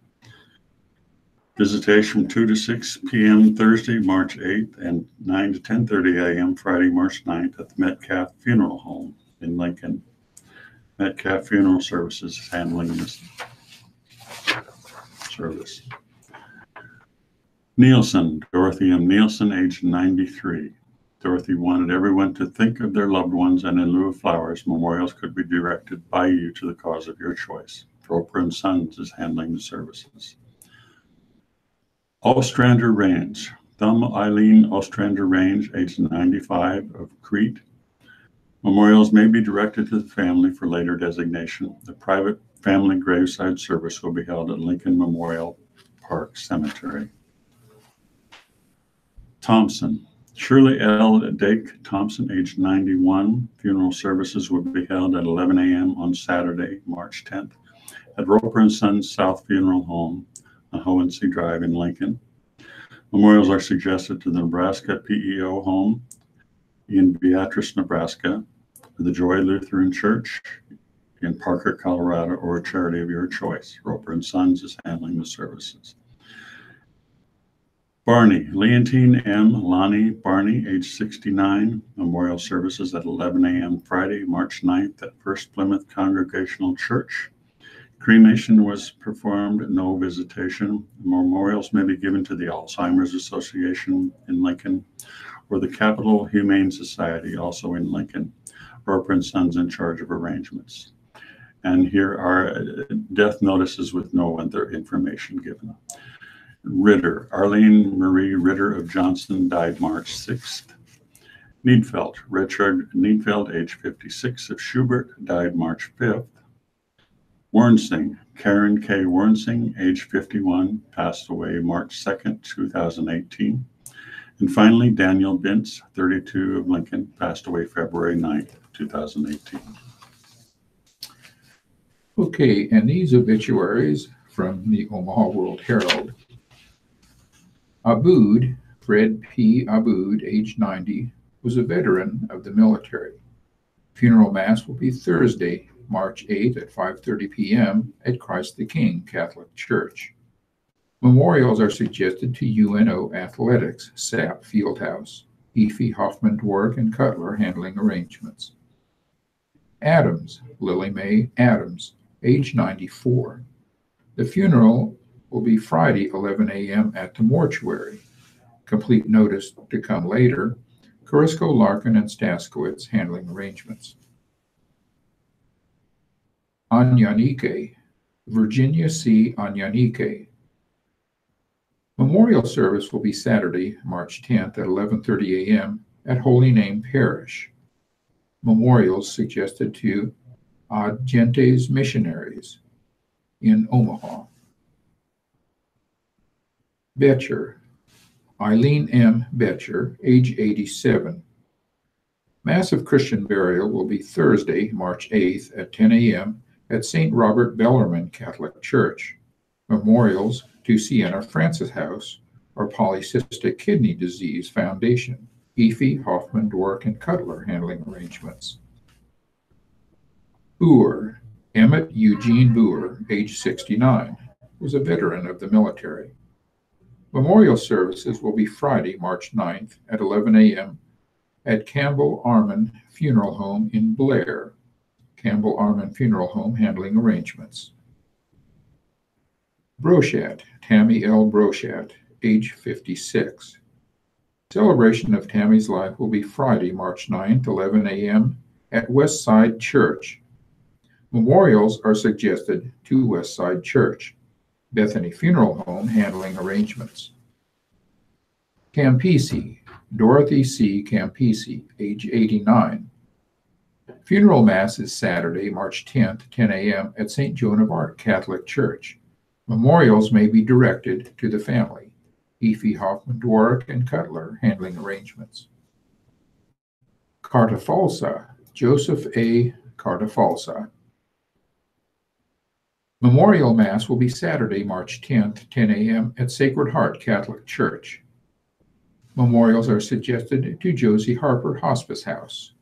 Visitation 2 to 6 p.m. Thursday, March 8th, and 9 to 10:30 a.m. Friday, March 9th at the Metcalf Funeral Home in Lincoln. Metcalf Funeral Services is handling this service. Nielsen, Dorothy M. Nielsen, age 93. Dorothy wanted everyone to think of their loved ones, and in lieu of flowers, memorials could be directed by you to the cause of your choice. Roper and Sons is handling the services. Ostrander Range. Thumb Eileen Ostrander Range, age 95, of Crete. Memorials may be directed to the family for later designation. The private family graveside service will be held at Lincoln Memorial Park Cemetery. Thompson. Shirley L. Dake Thompson, age 91. Funeral services will be held at 11 a.m. on Saturday, March 10th, at Roper and Sons South Funeral Home on Hohensee Drive in Lincoln. Memorials are suggested to the Nebraska PEO Home in Beatrice, Nebraska, the Joy Lutheran Church in Parker, Colorado, or a charity of your choice. Roper and Sons is handling the services. Barney, Leontine M. Lonnie Barney, age 69. Memorial services at 11 a.m. Friday, March 9th at First Plymouth Congregational Church. Cremation was performed, no visitation. Memorials may be given to the Alzheimer's Association in Lincoln or the Capital Humane Society, also in Lincoln. Roper and Sons in charge of arrangements. And here are death notices with no other information given. Ritter, Arlene Marie Ritter of Johnson, died March 6th. Needfeld, Richard Needfeld, age 56, of Schubert, died March 5th. Wernsing, Karen K. Wernsing, age 51, passed away March 2nd, 2018. And finally, Daniel Bintz, 32, of Lincoln, passed away February 9th, 2018. Okay, and these obituaries from the Omaha World Herald. Abood, Fred P. Abood, age 90, was a veteran of the military. Funeral Mass will be Thursday, March 8th at 5:30 p.m. at Christ the King Catholic Church. Memorials are suggested to UNO Athletics, SAP Fieldhouse. Efi, Hoffman, Dwork, and Cutler handling arrangements. Adams, Lily Mae Adams, age 94. The funeral will be Friday, 11 a.m. at the mortuary. Complete notice to come later. Corisco, Larkin, and Staskowitz handling arrangements. Anyanike, Virginia C. Anyanike. Memorial service will be Saturday, March 10th at 11:30 a.m. at Holy Name Parish. Memorials suggested to Ad Gentes Missionaries in Omaha. Betcher, Eileen M. Betcher, age 87. Massive Christian burial will be Thursday, March 8th at 10 a.m. at St. Robert Bellarmine Catholic Church. Memorials to Sienna Francis House or Polycystic Kidney Disease Foundation. Efi, Hoffman, Dwork, and Cutler handling arrangements. Boer, Emmett Eugene Boer, age 69, was a veteran of the military. Memorial services will be Friday, March 9th at 11 a.m. at Campbell Armin Funeral Home in Blair. Campbell Armin Funeral Home handling arrangements. Brochat, Tammy L. Brochat, age 56. Celebration of Tammy's life will be Friday, March 9th, 11 a.m. at Westside Church. Memorials are suggested to Westside Church. Bethany Funeral Home handling arrangements. Campisi, Dorothy C. Campisi, age 89. Funeral Mass is Saturday, March 10th, 10 a.m. at St. Joan of Arc Catholic Church. Memorials may be directed to the family. Efi, Hoffman, Dwork, and Cutler handling arrangements. Cartafalsa, Joseph A. Cartafalsa. Memorial Mass will be Saturday, March 10th, 10 a.m. at Sacred Heart Catholic Church. Memorials are suggested to Josie Harper Hospice House.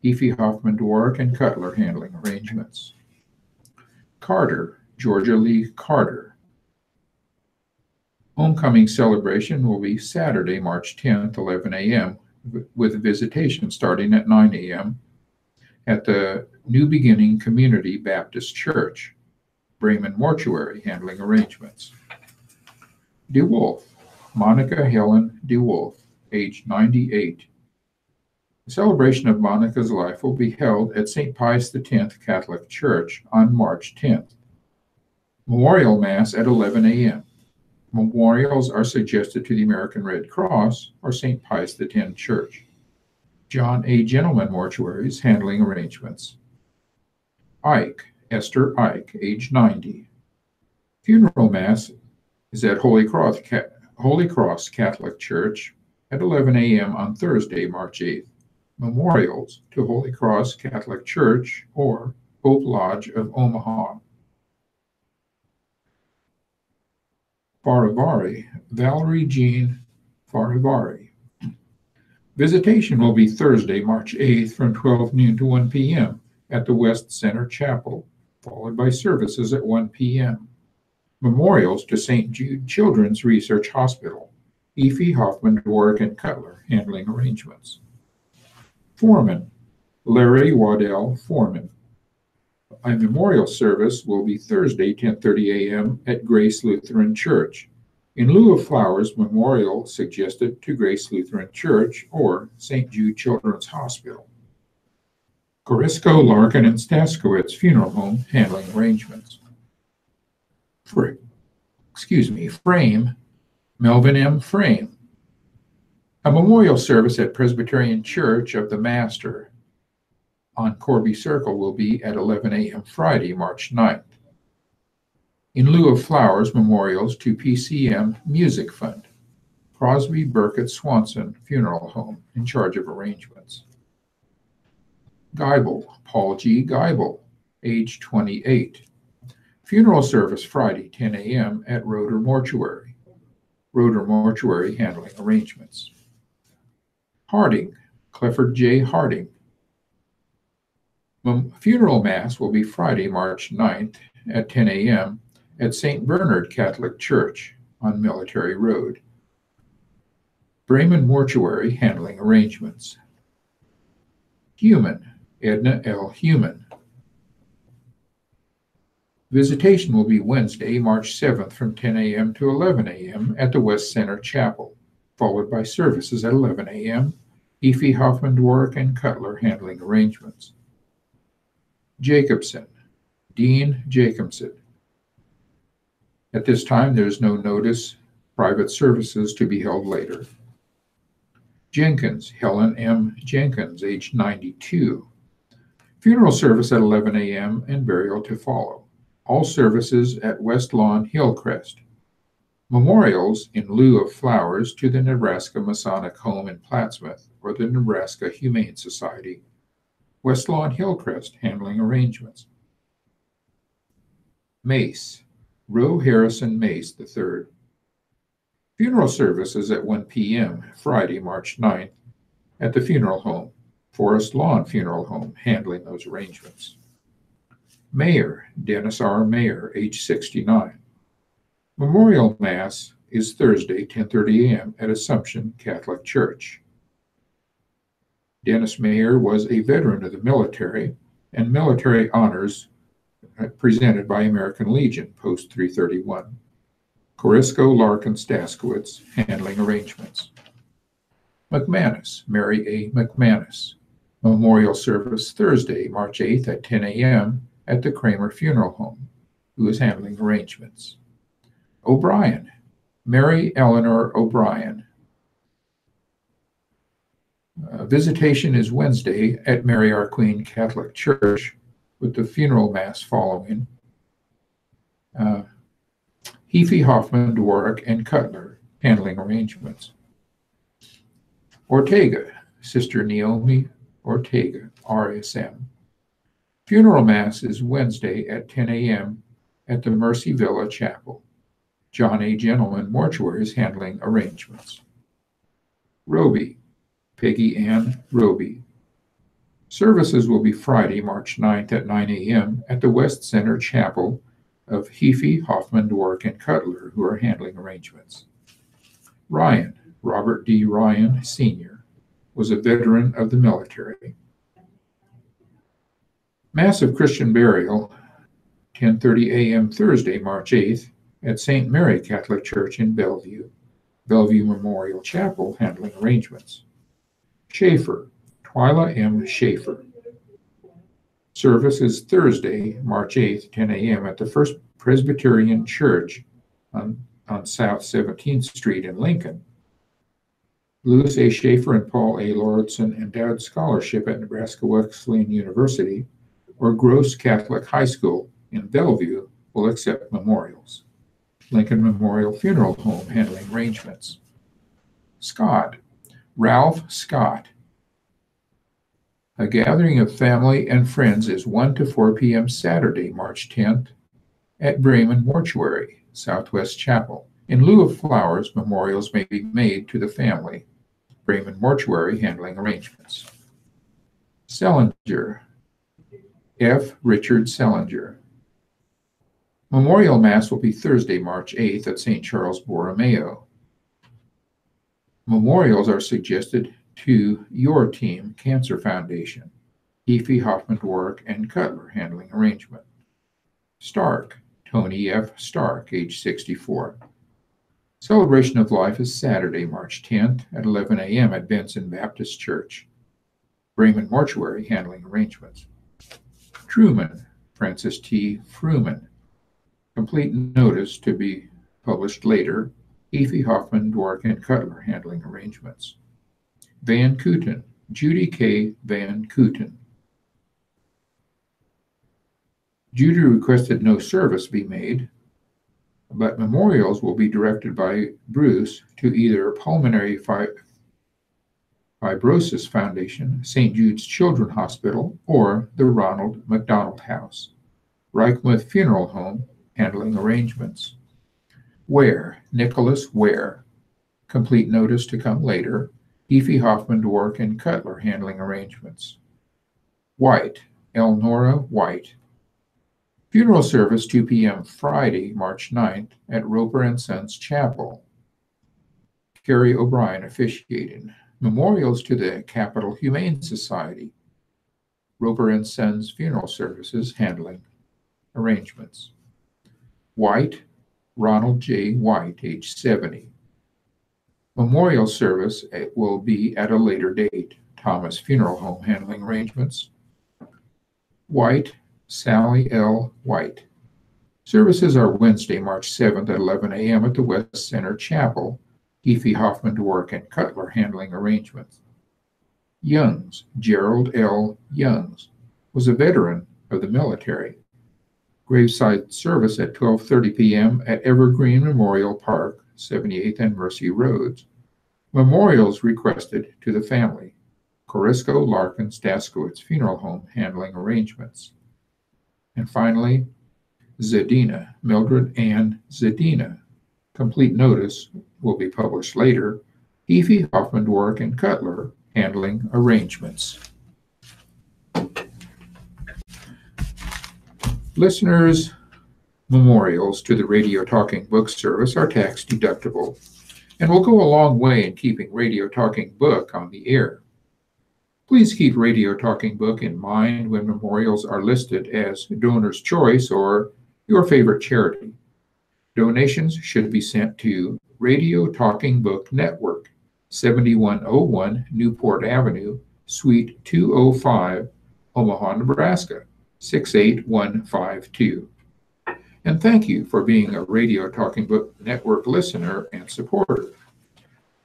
Efi, Hoffman, Dwork, and Cutler handling arrangements. Carter, Georgia Lee Carter. Homecoming celebration will be Saturday, March 10th, 11 a.m., with visitation starting at 9 a.m. at the New Beginning Community Baptist Church. Bremen Mortuary handling arrangements. DeWolf, Monica Helen DeWolf, age 98. The celebration of Monica's life will be held at St. Pius X Catholic Church on March 10th. Memorial Mass at 11 a.m. Memorials are suggested to the American Red Cross or St. Pius X Church. John A. Gentleman Mortuaries handling arrangements. Ike, Esther Ike, age 90. Funeral Mass is at Holy Cross Catholic Church at 11 a.m. on Thursday, March 8th. Memorials to Holy Cross Catholic Church or Hope Lodge of Omaha. Farivari, Valerie Jean Farivari. Visitation will be Thursday, March 8th from 12 noon to 1 p.m. at the West Center Chapel, followed by services at 1 p.m. Memorials to St. Jude Children's Research Hospital. Efi Hoffman, Dwork, and Cutler handling arrangements. Foreman, Larry Waddell Foreman. A memorial service will be Thursday, 10:30 a.m. at Grace Lutheran Church. In lieu of flowers, memorial suggested to Grace Lutheran Church or St. Jude Children's Hospital. Corisco, Larkin, and Staskowitz Funeral Home handling arrangements. Frame, Melvin M. Frame. A memorial service at Presbyterian Church of the Master on Corby Circle will be at 11 a.m. Friday, March 9th. In lieu of flowers, memorials to PCM Music Fund. Crosby Burkett Swanson Funeral Home in charge of arrangements. Geibel, Paul G. Geibel, age 28. Funeral service Friday, 10 a.m. at Roeder Mortuary. Roeder Mortuary handling arrangements. Harding, Clifford J. Harding. Funeral Mass will be Friday, March 9th at 10 a.m. at St. Bernard Catholic Church on Military Road. Bremen Mortuary handling arrangements. Human, Edna L. Human. Visitation will be Wednesday, March 7th from 10 a.m. to 11 a.m. at the West Center Chapel, followed by services at 11 a.m. Efi Hoffman, Dwork, and Cutler handling arrangements. Jacobson, Dean Jacobson. At this time, there is no notice. Private services to be held later. Jenkins, Helen M. Jenkins, age 92. Funeral service at 11 a.m. and burial to follow. All services at West Lawn Hillcrest. Memorials in lieu of flowers to the Nebraska Masonic Home in Plattsmouth or the Nebraska Humane Society. West Lawn Hillcrest handling arrangements. Mace, Roe Harrison Mace III. Funeral services at 1 p.m. Friday, March 9th at the funeral home, Forest Lawn Funeral Home, handling those arrangements. Mayor, Dennis R. Mayer, age 69. Memorial Mass is Thursday, 10:30 a.m. at Assumption Catholic Church. Dennis Mayer was a veteran of the military and military honors presented by American Legion, Post 331. Corisco, Larkin, Staskowitz, handling arrangements. McManus, Mary A. McManus. Memorial service Thursday, March 8th at 10 a.m. at the Kramer Funeral Home, who is handling arrangements. O'Brien, Mary Eleanor O'Brien. Visitation is Wednesday at Mary Our Queen Catholic Church, with the funeral mass following. Efi Hoffman, Dwork, and Cutler handling arrangements. Ortega, Sister Naomi Ortega, RSM. Funeral Mass is Wednesday at 10 a.m. at the Mercy Villa Chapel. John A. Gentleman Mortuary is handling arrangements. Roby, Peggy Ann Roby. Services will be Friday, March 9th at 9 a.m. at the West Center Chapel of Efi, Hoffman, Dwork, and Cutler, who are handling arrangements. Ryan, Robert D. Ryan, Sr., was a veteran of the military. Massive Christian burial, 10:30 a.m. Thursday, March 8th, at St. Mary Catholic Church in Bellevue. Bellevue Memorial Chapel handling arrangements. Schaefer, Twyla M. Schaefer. Service is Thursday, March 8th, 10 a.m. at the First Presbyterian Church on South 17th Street in Lincoln. Louis A. Schaefer and Paul A. Lauritsen Endowed Scholarship at Nebraska Wesleyan University or Gross Catholic High School in Bellevue will accept memorials. Lincoln Memorial Funeral Home handling arrangements. Scott, Ralph Scott. A gathering of family and friends is 1 to 4 p.m. Saturday, March 10th at Bremen Mortuary, Southwest Chapel. In lieu of flowers, memorials may be made to the family. Bremen Mortuary handling arrangements. Sellinger, F. Richard Sellinger. Memorial Mass will be Thursday, March 8th at St. Charles Borromeo. Memorials are suggested to Your Team Cancer Foundation, Efi Hoffman Dwork and Cutler handling arrangement. Stark, Tony F. Stark, age 64. Celebration of Life is Saturday, March 10th at 11 a.m. at Benson Baptist Church. Bremen Mortuary handling arrangements. Truman, Francis T. Fruman. Complete notice to be published later. Efi Hoffman Dwork and Cutler handling arrangements. Van Kooten, Judy K. Van Kooten. Judy requested no service be made, but memorials will be directed by Bruce to either Pulmonary Fibrosis Foundation, St. Jude's Children's Hospital, or the Ronald McDonald House. Reichmuth Funeral Home handling arrangements. Ware, Nicholas Ware. Complete notice to come later. Efi Hoffman Dwork and Cutler handling arrangements. White, Elnora White. Funeral service 2 p.m. Friday, March 9th at Roper and Sons Chapel. Carrie O'Brien officiating. Memorials to the Capital Humane Society. Roper and Sons funeral services handling arrangements. White, Ronald J. White, age 70. Memorial service will be at a later date. Thomas Funeral Home handling arrangements. White, Sally L. White. Services are Wednesday, March 7th at 11 a.m. at the West Center Chapel. Efi Hoffman Dwork and Cutler handling arrangements. Youngs, Gerald L. Youngs, was a veteran of the military. Graveside service at 12:30 p.m. at Evergreen Memorial Park, 78th and Mercy Roads. Memorials requested to the family. Corisco Larkin Staskowitz Funeral Home handling arrangements. And finally, Zadina, Mildred Ann Zadina. Complete notice will be published later. Efi Hoffman Dwork and Cutler handling arrangements. Listeners' memorials to the Radio Talking Book service are tax deductible and will go a long way in keeping Radio Talking Book on the air. Please keep Radio Talking Book in mind when memorials are listed as donor's choice or your favorite charity. Donations should be sent to Radio Talking Book Network, 7101 Newport Avenue, Suite 205, Omaha, Nebraska, 68152. And thank you for being a Radio Talking Book Network listener and supporter.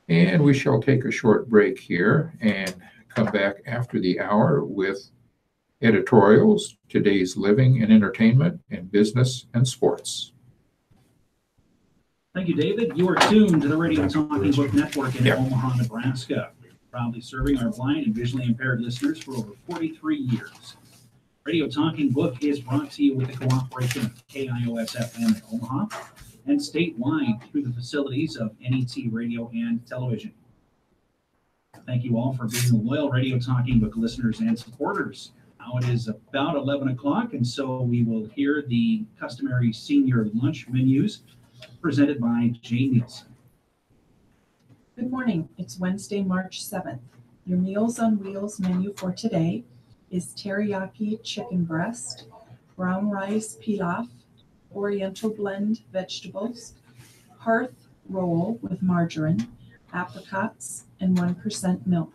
And we shall take a short break here and come back after the hour with editorials, today's living and entertainment, and business and sports. Thank you, David. You are tuned to the Radio Talking Book Network in Omaha, Nebraska, proudly serving our blind and visually impaired listeners for over 43 years. Radio Talking Book is brought to you with the cooperation of KIOS-FM in Omaha and statewide through the facilities of NET Radio and Television. Thank you all for being loyal Radio Talking Book listeners and supporters. Now it is about 11 o'clock, and so we will hear the customary senior lunch menus presented by Jay Nielsen. Good morning. It's Wednesday, March 7th. Your Meals on Wheels menu for today is teriyaki chicken breast, brown rice pilaf, oriental blend vegetables, hearth roll with margarine, apricots, and 1% milk.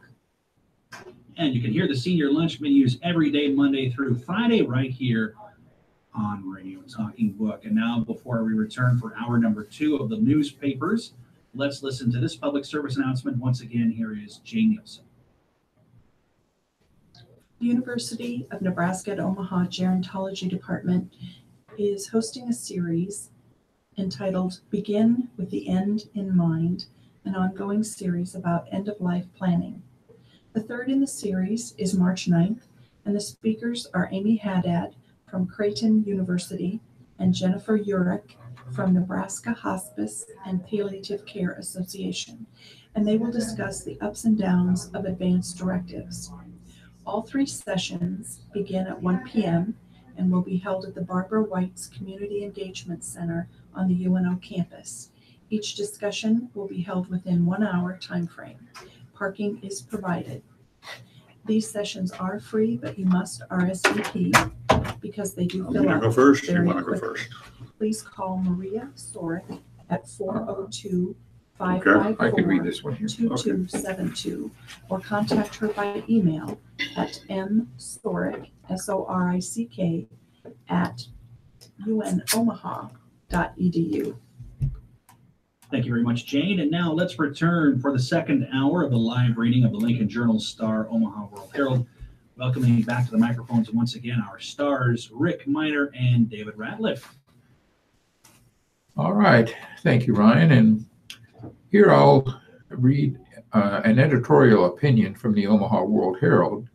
And you can hear the senior lunch menus every day, Monday through Friday, right here on Radio Talking Book. And now, before we return for hour number 2 of the newspapers, let's listen to this public service announcement. Once again, here is Jane Nielsen. The University of Nebraska at Omaha Gerontology Department is hosting a series entitled Begin with the End in Mind, an ongoing series about end-of-life planning. The third in the series is March 9th, and the speakers are Amy Haddad from Creighton University and Jennifer Urich from Nebraska Hospice and Palliative Care Association, and they will discuss the ups and downs of advanced directives. All 3 sessions begin at 1 p.m. and will be held at the Barbara White's Community Engagement Center on the UNO campus. Each discussion will be held within 1 hour time frame. Parking is provided. These sessions are free, but you must RSVP because they do I'm fill gonna up go first. You very want to go quickly. first? Please call Maria Sorick at 402 I can read 554 this one here. 2272 or contact her by email at msorick, SORICK, at unomaha.edu. Thank you very much, Jane. And now let's return for the second hour of the live reading of the Lincoln Journal-Star Omaha World Herald. Welcoming back to the microphones once again our stars, Rick Miner and David Ratliff. All right. Thank you, Ryan. And here I'll read an editorial opinion from the Omaha World Herald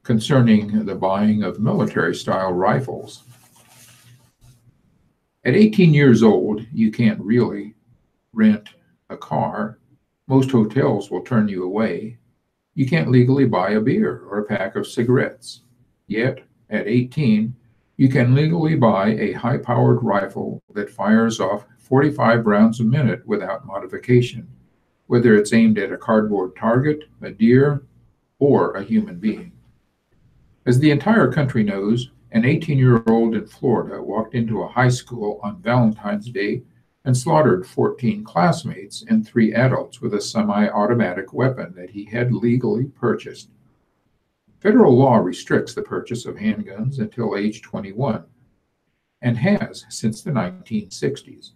concerning the buying of military-style rifles. At 18 years old, you can't really rent a car. Most hotels will turn you away. You can't legally buy a beer or a pack of cigarettes. Yet, at 18, you can legally buy a high-powered rifle that fires off 45 rounds a minute without modification, whether it's aimed at a cardboard target, a deer, or a human being. As the entire country knows, an 18-year-old in Florida walked into a high school on Valentine's Day and slaughtered 14 classmates and 3 adults with a semi-automatic weapon that he had legally purchased. Federal law restricts the purchase of handguns until age 21, and has since the 1960s.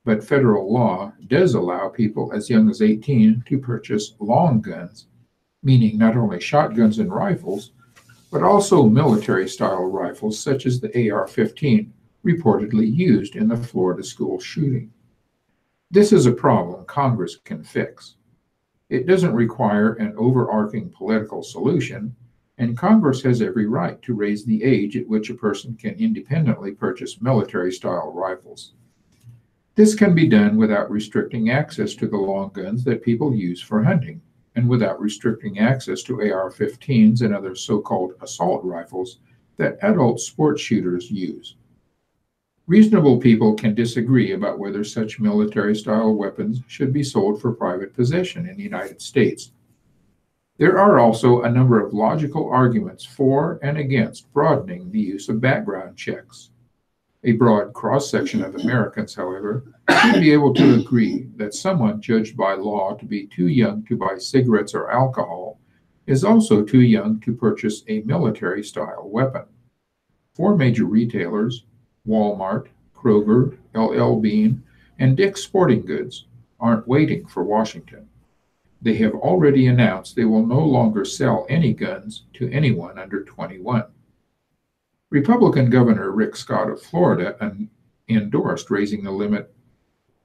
But federal law does allow people as young as 18 to purchase long guns, meaning not only shotguns and rifles, but also military-style rifles such as the AR-15 reportedly used in the Florida school shooting. This is a problem Congress can fix. It doesn't require an overarching political solution, and Congress has every right to raise the age at which a person can independently purchase military-style rifles. This can be done without restricting access to the long guns that people use for hunting, and without restricting access to AR-15s and other so-called assault rifles that adult sports shooters use. Reasonable people can disagree about whether such military-style weapons should be sold for private possession in the United States. There are also a number of logical arguments for and against broadening the use of background checks. A broad cross-section of Americans, however, should be able to agree that someone judged by law to be too young to buy cigarettes or alcohol is also too young to purchase a military-style weapon. 4 major retailers, Walmart, Kroger, LL Bean, and Dick's Sporting Goods, aren't waiting for Washington. They have already announced they will no longer sell any guns to anyone under 21. Republican Governor Rick Scott of Florida endorsed raising the limit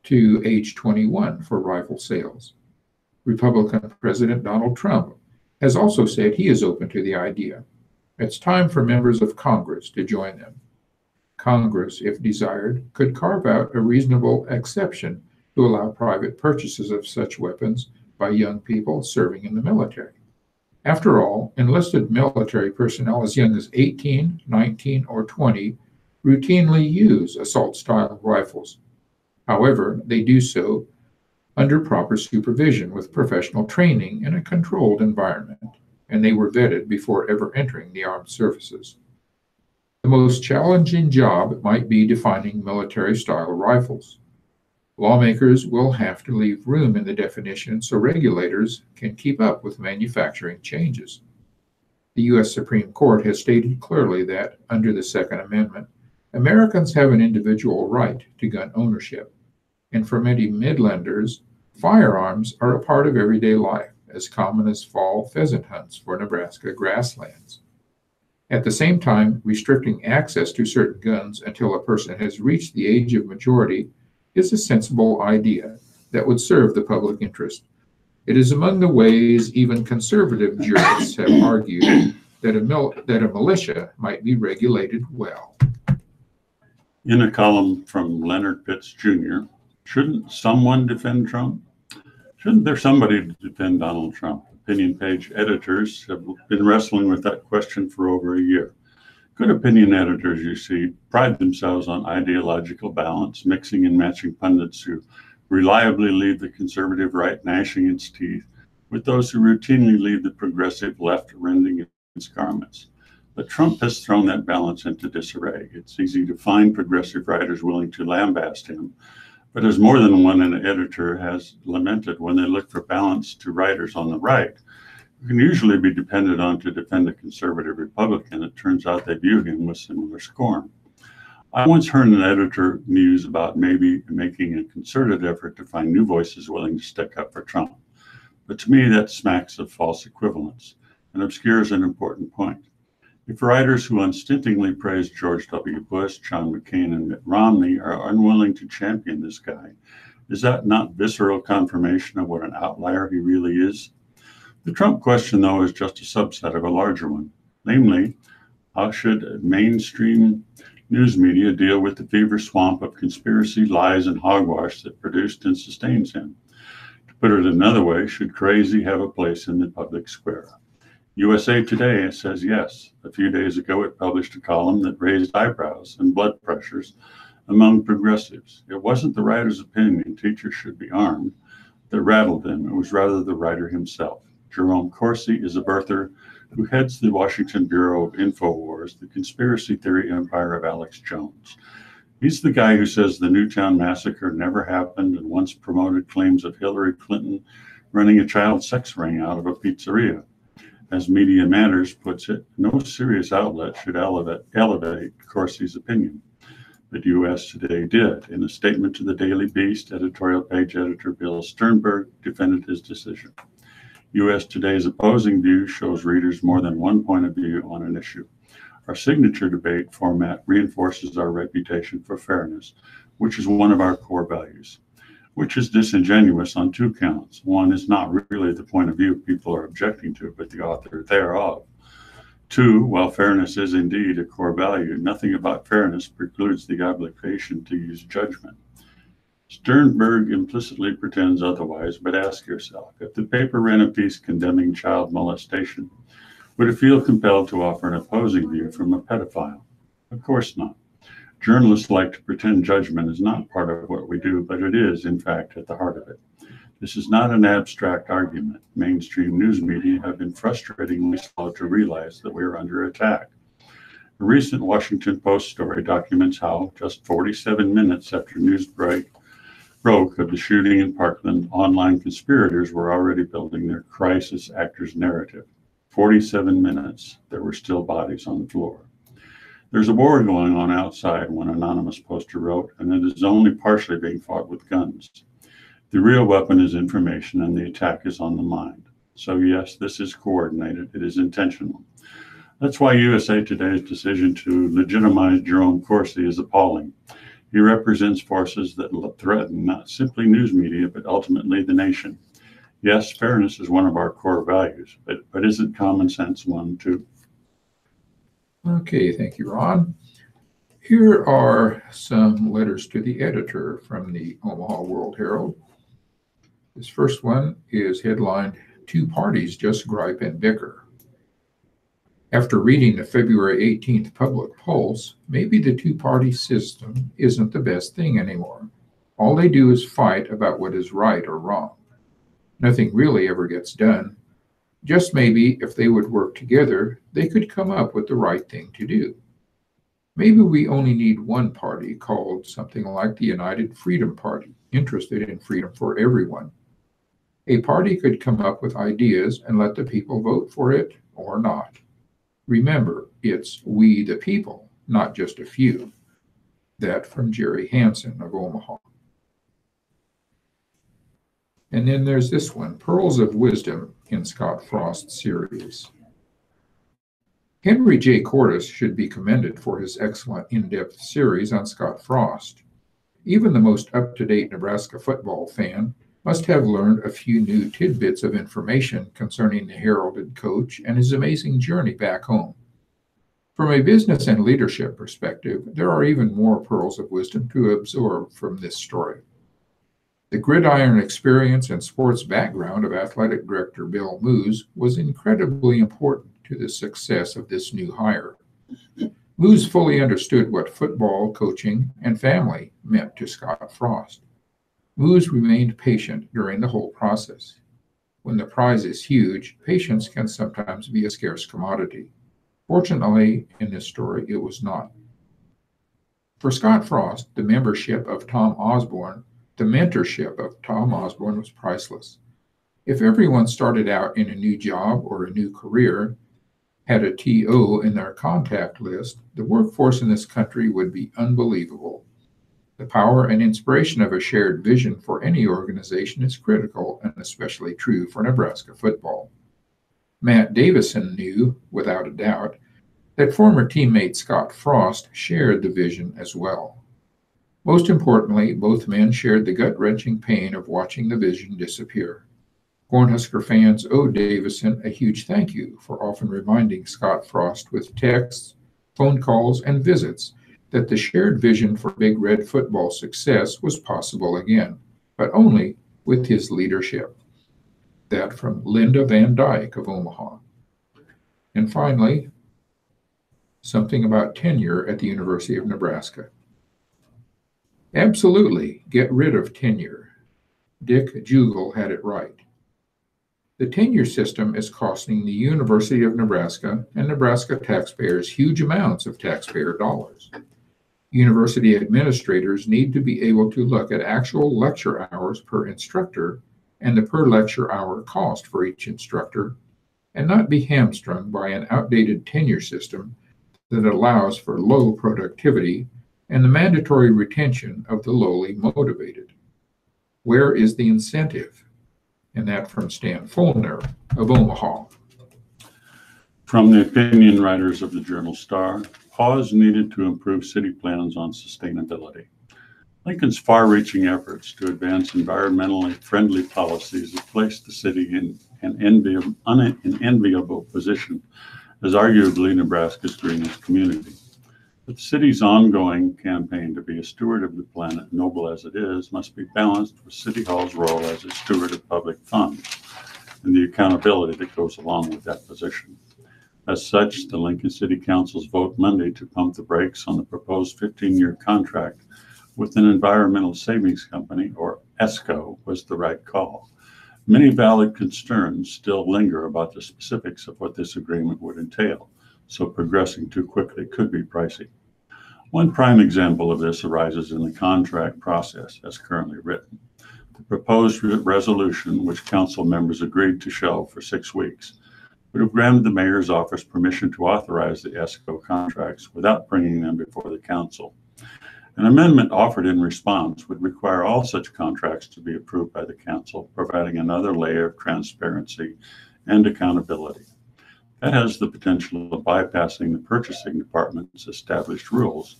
to age 21 for rifle sales. Republican President Donald Trump has also said he is open to the idea. It's time for members of Congress to join them. Congress, if desired, could carve out a reasonable exception to allow private purchases of such weapons by young people serving in the military. After all, enlisted military personnel as young as 18, 19, or 20 routinely use assault-style rifles. However, they do so under proper supervision with professional training in a controlled environment. and they were vetted before ever entering the armed services. The most challenging job might be defining military-style rifles. Lawmakers will have to leave room in the definition so regulators can keep up with manufacturing changes. The U.S. Supreme Court has stated clearly that, under the Second Amendment, Americans have an individual right to gun ownership, and for many Midlanders, firearms are a part of everyday life, as common as fall pheasant hunts for Nebraska grasslands. At the same time, restricting access to certain guns until a person has reached the age of majority is a sensible idea that would serve the public interest. It is among the ways even conservative jurists have argued that a militia might be regulated well. In a column from Leonard Pitts Jr., shouldn't someone defend Trump? Shouldn't there somebody to defend Donald Trump? Opinion page editors have been wrestling with that question for over a year. Good opinion editors, you see, pride themselves on ideological balance, mixing and matching pundits who reliably leave the conservative right gnashing its teeth with those who routinely leave the progressive left rending its garments. But Trump has thrown that balance into disarray. It's easy to find progressive writers willing to lambaste him, but as more than one editor has lamented, when they look for balance to writers on the right, who can usually be depended on to defend a conservative Republican, it turns out they view him with similar scorn. I once heard an editor muse about maybe making a concerted effort to find new voices willing to stick up for Trump. But to me, that smacks of false equivalence and obscures an important point. If writers who unstintingly praise George W. Bush, John McCain, and Mitt Romney are unwilling to champion this guy, is that not visceral confirmation of what an outlier he really is? The Trump question, though, is just a subset of a larger one. Namely, how should mainstream news media deal with the fever swamp of conspiracy, lies, and hogwash that produced and sustains him? To put it another way, should crazy have a place in the public square? USA Today says yes. A few days ago, it published a column that raised eyebrows and blood pressures among progressives. It wasn't the writer's opinion teachers should be armed that rattled them. It was rather the writer himself. Jerome Corsi is a birther who heads the Washington Bureau of InfoWars, the conspiracy theory empire of Alex Jones. He's the guy who says the Newtown massacre never happened and once promoted claims of Hillary Clinton running a child sex ring out of a pizzeria. As Media Matters puts it, no serious outlet should elevate Corsi's opinion. But US Today did. In a statement to the Daily Beast, editorial page editor Bill Sternberg defended his decision. US Today's opposing view shows readers more than one point of view on an issue. Our signature debate format reinforces our reputation for fairness, which is one of our core values, which is disingenuous on two counts. One is not really the point of view people are objecting to, but the author thereof. Two, while fairness is indeed a core value, nothing about fairness precludes the obligation to use judgment. Sternberg implicitly pretends otherwise, but ask yourself, if the paper ran a piece condemning child molestation, would it feel compelled to offer an opposing view from a pedophile? Of course not. Journalists like to pretend judgment is not part of what we do, but it is, in fact, at the heart of it. This is not an abstract argument. Mainstream news media have been frustratingly slow to realize that we are under attack. A recent Washington Post story documents how, just 47 minutes after news broke of the shooting in Parkland, online conspirators were already building their crisis actors narrative. 47 minutes, there were still bodies on the floor. There's a war going on outside, one anonymous poster wrote, and it is only partially being fought with guns. The real weapon is information, and the attack is on the mind. So yes, this is coordinated, it is intentional. That's why USA Today's decision to legitimize Jerome Corsi is appalling. He represents forces that threaten not simply news media, but ultimately the nation. Yes, fairness is one of our core values, but isn't common sense one too? Okay, thank you, Ron. Here are some letters to the editor from the Omaha World Herald. This first one is headlined, "Two Parties Just Gripe and Bicker." After reading the February 18th public polls, maybe the two-party system isn't the best thing anymore. All they do is fight about what is right or wrong. Nothing really ever gets done. Just maybe if they would work together, they could come up with the right thing to do. Maybe we only need one party called something like the United Freedom Party, interested in freedom for everyone. A party could come up with ideas and let the people vote for it or not. Remember, it's we the people, not just a few. That from Jerry Hansen of Omaha. And then there's this one, Pearls of Wisdom in Scott Frost's series. Henry J. Cordes should be commended for his excellent in-depth series on Scott Frost. Even the most up-to-date Nebraska football fan must have learned a few new tidbits of information concerning the heralded coach and his amazing journey back home. From a business and leadership perspective, there are even more pearls of wisdom to absorb from this story. The gridiron experience and sports background of athletic director Bill Moose was incredibly important to the success of this new hire. Moose fully understood what football, coaching, and family meant to Scott Frost. Moose remained patient during the whole process. When the prize is huge, patience can sometimes be a scarce commodity. Fortunately, in this story, it was not. For Scott Frost, the mentorship of Tom Osborne was priceless. If everyone started out in a new job or a new career, had a TO in their contact list, the workforce in this country would be unbelievable. The power and inspiration of a shared vision for any organization is critical and especially true for Nebraska football. Matt Davison knew, without a doubt, that former teammate Scott Frost shared the vision as well. Most importantly, both men shared the gut-wrenching pain of watching the vision disappear. Cornhusker fans owe Davison a huge thank you for often reminding Scott Frost with texts, phone calls, and visits that the shared vision for Big Red football success was possible again, but only with his leadership. That from Linda Van Dyke of Omaha. And finally, something about tenure at the University of Nebraska. Absolutely, get rid of tenure. Dick Jugel had it right. The tenure system is costing the University of Nebraska and Nebraska taxpayers huge amounts of taxpayer dollars. University administrators need to be able to look at actual lecture hours per instructor and the per lecture hour cost for each instructor, and not be hamstrung by an outdated tenure system that allows for low productivity and the mandatory retention of the lowly motivated. Where is the incentive? And that from Stan Fulner of Omaha. From the opinion writers of the Journal Star, pause needed to improve city plans on sustainability. Lincoln's far-reaching efforts to advance environmentally friendly policies have placed the city in an enviable position as arguably Nebraska's greenest community. But the city's ongoing campaign to be a steward of the planet, noble as it is, must be balanced with City Hall's role as a steward of public funds and the accountability that goes along with that position. As such, the Lincoln City Council's vote Monday to pump the brakes on the proposed 15-year contract with an environmental savings company, or ESCO, was the right call. Many valid concerns still linger about the specifics of what this agreement would entail, so progressing too quickly could be pricey. One prime example of this arises in the contract process as currently written. The proposed resolution, which council members agreed to shelve for 6 weeks, would have granted the mayor's office permission to authorize the ESCO contracts without bringing them before the council. An amendment offered in response would require all such contracts to be approved by the council, providing another layer of transparency and accountability. That has the potential of bypassing the purchasing department's established rules,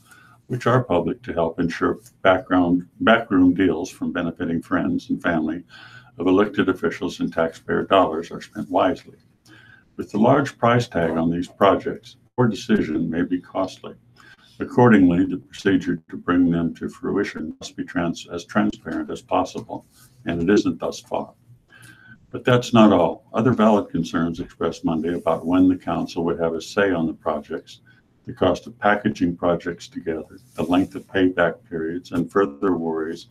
which are public to help ensure backroom deals from benefiting friends and family of elected officials and taxpayer dollars are spent wisely. With the large price tag on these projects, poor decision may be costly. Accordingly, the procedure to bring them to fruition must be as transparent as possible, and it isn't thus far. But that's not all. Other valid concerns expressed Monday about when the council would have a say on the projects, the cost of packaging projects together, the length of payback periods, and further worries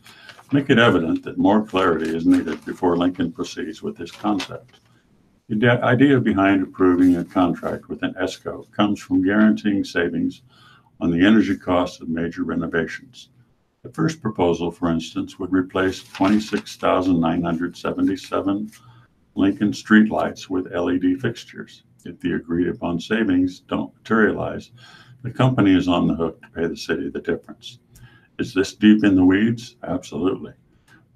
make it evident that more clarity is needed before Lincoln proceeds with this concept. The idea behind approving a contract with an ESCO comes from guaranteeing savings on the energy costs of major renovations. The first proposal, for instance, would replace 26,977 Lincoln streetlights with LED fixtures. If the agreed upon savings don't materialize, the company is on the hook to pay the city the difference. Is this deep in the weeds? Absolutely.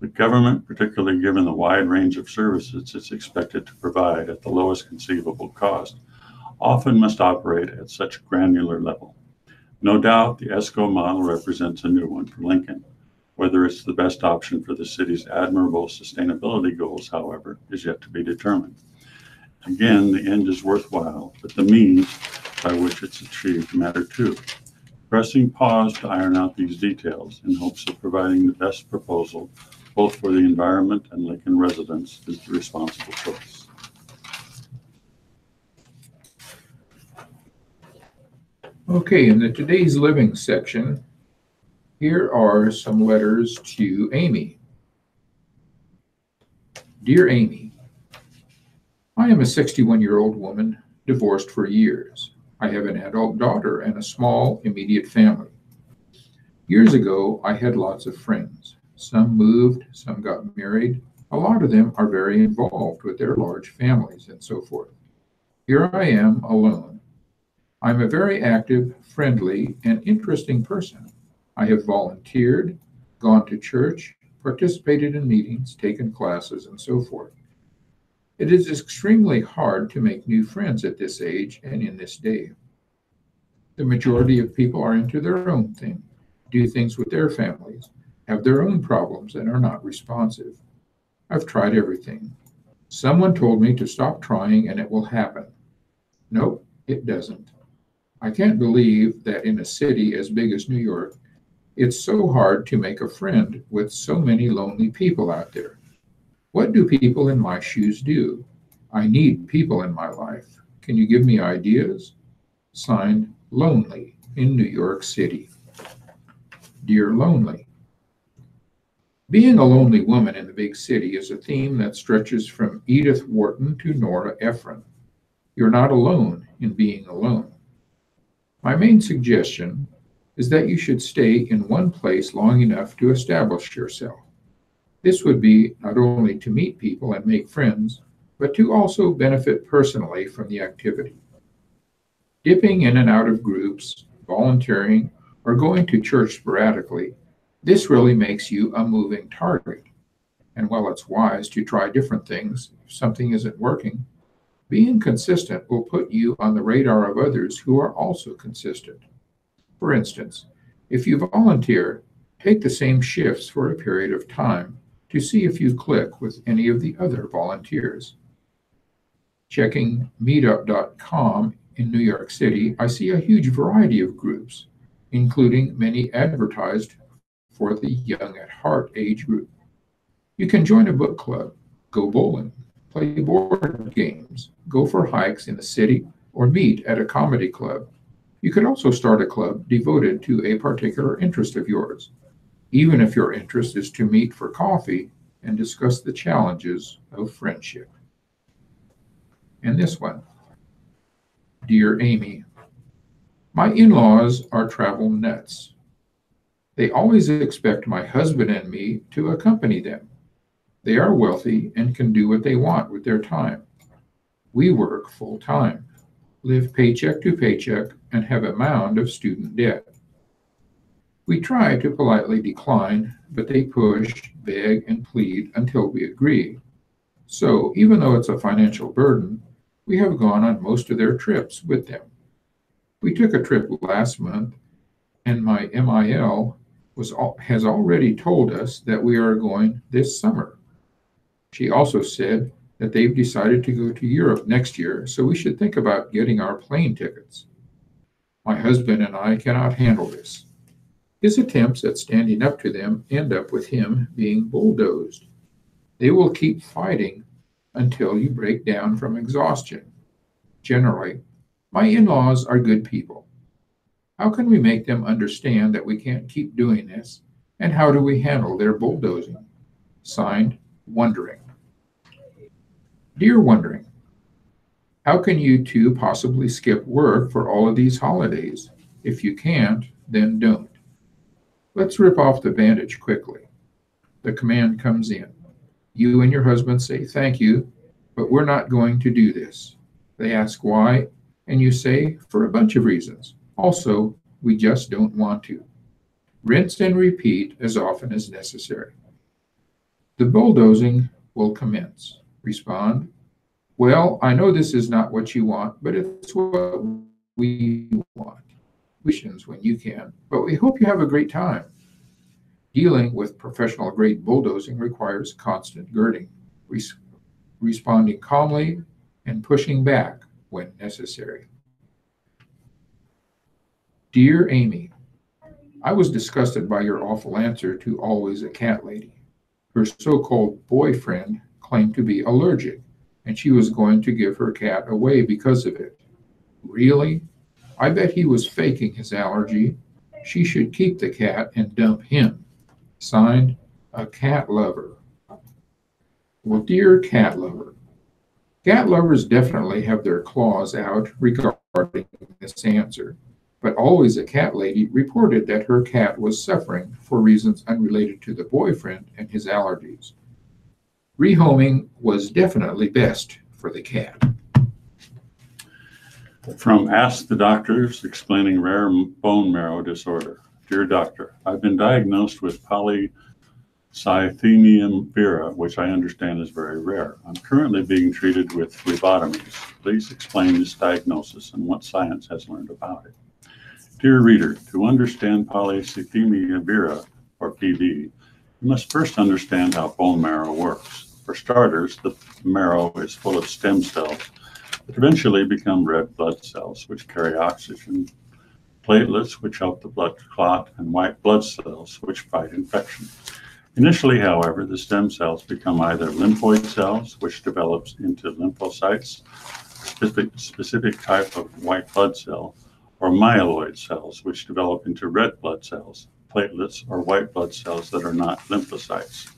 But government, particularly given the wide range of services it's expected to provide at the lowest conceivable cost, often must operate at such a granular level. No doubt the ESCO model represents a new one for Lincoln. Whether it's the best option for the city's admirable sustainability goals, however, is yet to be determined. Again, the end is worthwhile, but the means by which it's achieved matter too. Pressing pause to iron out these details in hopes of providing the best proposal both for the environment and Lincoln residents is the responsible choice. Okay, in the Today's Living section, here are some letters to Amy. Dear Amy, I am a 61-year-old woman, divorced for years. I have an adult daughter and a small, immediate family. Years ago, I had lots of friends. Some moved, some got married. A lot of them are very involved with their large families and so forth. Here I am, alone. I'm a very active, friendly, and interesting person. I have volunteered, gone to church, participated in meetings, taken classes, and so forth. It is extremely hard to make new friends at this age and in this day. The majority of people are into their own thing, do things with their families, have their own problems, and are not responsive. I've tried everything. Someone told me to stop trying and it will happen. Nope, it doesn't. I can't believe that in a city as big as New York, it's so hard to make a friend with so many lonely people out there. What do people in my shoes do? I need people in my life. Can you give me ideas? Signed, Lonely, in New York City. Dear Lonely, being a lonely woman in the big city is a theme that stretches from Edith Wharton to Nora Ephron. You're not alone in being alone. My main suggestion is that you should stay in one place long enough to establish yourself. This would be not only to meet people and make friends, but to also benefit personally from the activity. Dipping in and out of groups, volunteering, or going to church sporadically, this really makes you a moving target. And while it's wise to try different things if something isn't working, being consistent will put you on the radar of others who are also consistent. For instance, if you volunteer, take the same shifts for a period of time to see if you click with any of the other volunteers. Checking meetup.com in New York City, I see a huge variety of groups, including many advertised for the young at heart age group. You can join a book club, go bowling, play board games, go for hikes in the city, or meet at a comedy club. You could also start a club devoted to a particular interest of yours, even if your interest is to meet for coffee and discuss the challenges of friendship. And this one, Dear Amy, my in-laws are travel nuts. They always expect my husband and me to accompany them. They are wealthy and can do what they want with their time. We work full-time, live paycheck to paycheck, and have a mound of student debt. We try to politely decline, but they push, beg, and plead until we agree. So even though it's a financial burden, we have gone on most of their trips with them. We took a trip last month, and my MIL has already told us that we are going this summer. She also said that they've decided to go to Europe next year, so we should think about getting our plane tickets. My husband and I cannot handle this. His attempts at standing up to them end up with him being bulldozed. They will keep fighting until you break down from exhaustion. Generally, my in-laws are good people. How can we make them understand that we can't keep doing this, and how do we handle their bulldozing? Signed, Wondering. Dear Wondering, How can you two possibly skip work for all of these holidays? If you can't, then don't. Let's rip off the bandage quickly. The command comes in. You and your husband say thank you, but we're not going to do this. They ask why, and you say for a bunch of reasons. Also, we just don't want to. Rinse and repeat as often as necessary. The bulldozing will commence. Respond, well, I know this is not what you want, but it's what we want. Wishes when you can, but we hope you have a great time. Dealing with professional-grade bulldozing requires constant girding, responding calmly and pushing back when necessary. Dear Amy, I was disgusted by your awful answer to always a cat lady. Her so-called boyfriend claimed to be allergic, and she was going to give her cat away because of it. Really? I bet he was faking his allergy. She should keep the cat and dump him. Signed, a cat lover. Well, dear cat lover, cat lovers definitely have their claws out regarding this answer, but always a cat lady reported that her cat was suffering for reasons unrelated to the boyfriend and his allergies. Rehoming was definitely best for the cat. From Ask the Doctors, explaining rare bone marrow disorder. Dear doctor, I've been diagnosed with polycythemia vera, which I understand is very rare. I'm currently being treated with phlebotomies. Please explain this diagnosis and what science has learned about it. Dear reader, to understand polycythemia vera, or PV, you must first understand how bone marrow works. For starters, the marrow is full of stem cells that eventually become red blood cells, which carry oxygen, platelets, which help the blood clot, and white blood cells, which fight infection. Initially, however, the stem cells become either lymphoid cells, which develops into lymphocytes, specific type of white blood cell, or myeloid cells, which develop into red blood cells, platelets, or white blood cells that are not lymphocytes.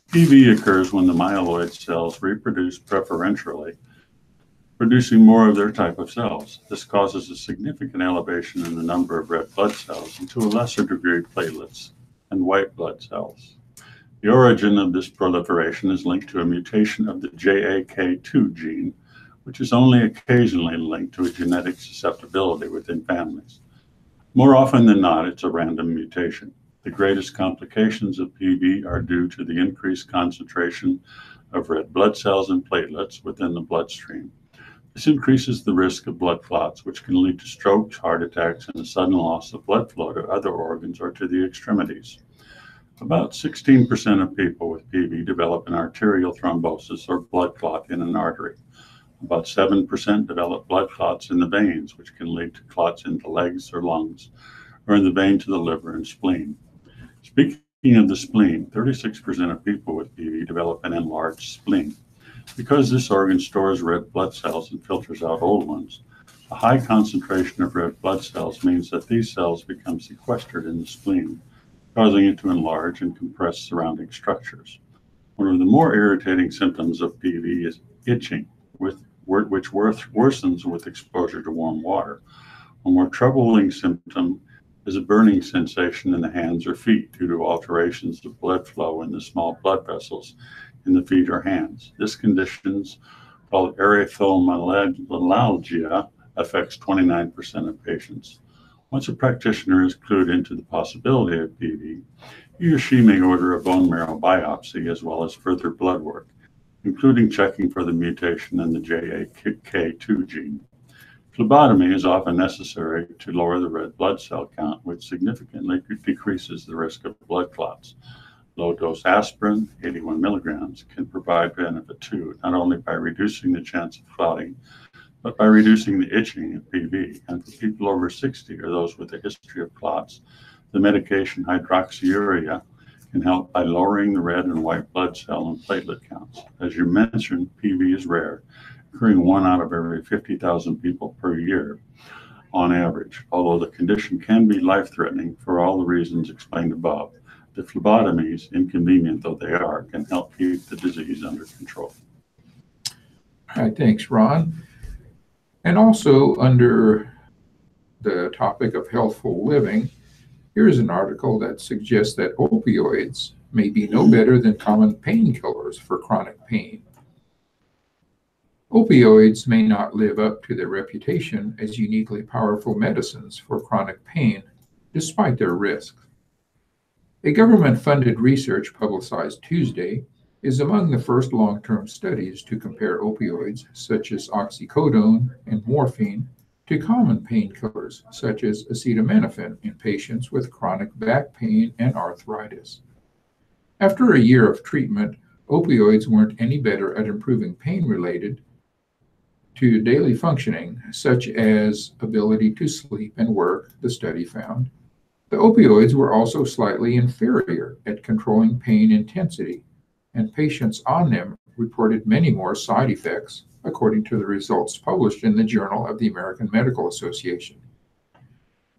PV occurs when the myeloid cells reproduce preferentially, producing more of their type of cells. This causes a significant elevation in the number of red blood cells and to a lesser degree platelets and white blood cells. The origin of this proliferation is linked to a mutation of the JAK2 gene, which is only occasionally linked to a genetic susceptibility within families. More often than not, it's a random mutation. The greatest complications of PV are due to the increased concentration of red blood cells and platelets within the bloodstream. This increases the risk of blood clots, which can lead to strokes, heart attacks, and a sudden loss of blood flow to other organs or to the extremities. About 16% of people with PV develop an arterial thrombosis or blood clot in an artery. About 7% develop blood clots in the veins, which can lead to clots in the legs or lungs, or in the vein to the liver and spleen. Speaking of the spleen, 36% of people with PV develop an enlarged spleen. Because this organ stores red blood cells and filters out old ones, a high concentration of red blood cells means that these cells become sequestered in the spleen, causing it to enlarge and compress surrounding structures. One of the more irritating symptoms of PV is itching, which worsens with exposure to warm water. A more troubling symptom is a burning sensation in the hands or feet due to alterations of blood flow in the small blood vessels in the feet or hands. This condition, called erythromelalgia, affects 29% of patients. Once a practitioner is clued into the possibility of PV, he or she may order a bone marrow biopsy as well as further blood work, including checking for the mutation in the JAK2 gene. Phlebotomy is often necessary to lower the red blood cell count, which significantly decreases the risk of blood clots. Low-dose aspirin, 81 milligrams, can provide benefit too, not only by reducing the chance of clotting, but by reducing the itching of PV. And for people over 60 or those with a history of clots, the medication hydroxyurea can help by lowering the red and white blood cell and platelet counts. As you mentioned, PV is rare, occurring 1 out of every 50,000 people per year on average. Although the condition can be life-threatening for all the reasons explained above, the phlebotomies, inconvenient though they are, can help keep the disease under control. All right, thanks, Ron. And also under the topic of healthful living, here's an article that suggests that opioids may be no better than common painkillers for chronic pain. Opioids may not live up to their reputation as uniquely powerful medicines for chronic pain, despite their risks. A government-funded research publicized Tuesday is among the first long-term studies to compare opioids such as oxycodone and morphine to common painkillers such as acetaminophen in patients with chronic back pain and arthritis. After a year of treatment, opioids weren't any better at improving pain related to daily functioning, such as ability to sleep and work, the study found. The opioids were also slightly inferior at controlling pain intensity, and patients on them reported many more side effects, according to the results published in the Journal of the American Medical Association.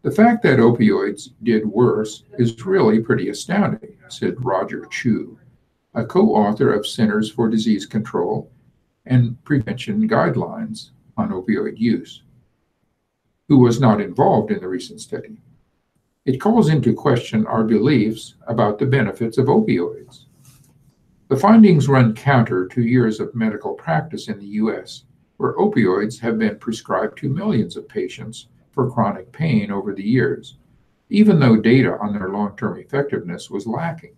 The fact that opioids did worse is really pretty astounding, said Roger Chu, a co-author of Centers for Disease Control and Prevention Guidelines on Opioid Use, who was not involved in the recent study. It calls into question our beliefs about the benefits of opioids. The findings run counter to years of medical practice in the U.S., where opioids have been prescribed to millions of patients for chronic pain over the years, even though data on their long-term effectiveness was lacking.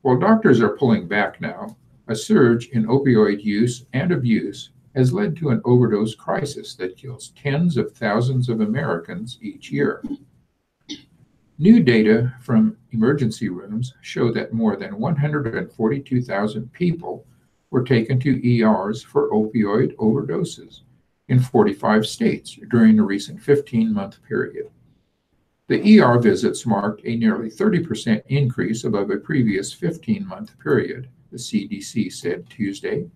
While doctors are pulling back now, a surge in opioid use and abuse has led to an overdose crisis that kills tens of thousands of Americans each year. New data from emergency rooms show that more than 142,000 people were taken to ERs for opioid overdoses in 45 states during the recent 15-month period. The ER visits marked a nearly 30% increase above a previous 15-month period, the CDC said Tuesday.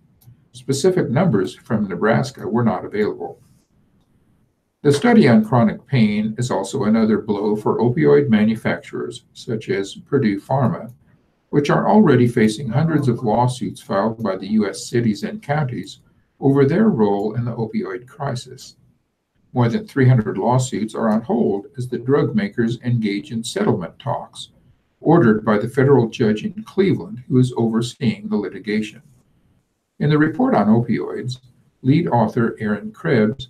Specific numbers from Nebraska were not available. The study on chronic pain is also another blow for opioid manufacturers such as Purdue Pharma, which are already facing hundreds of lawsuits filed by the U.S. cities and counties over their role in the opioid crisis. More than 300 lawsuits are on hold as the drug makers engage in settlement talks, ordered by the federal judge in Cleveland who is overseeing the litigation. In the report on opioids, lead author Erin Krebs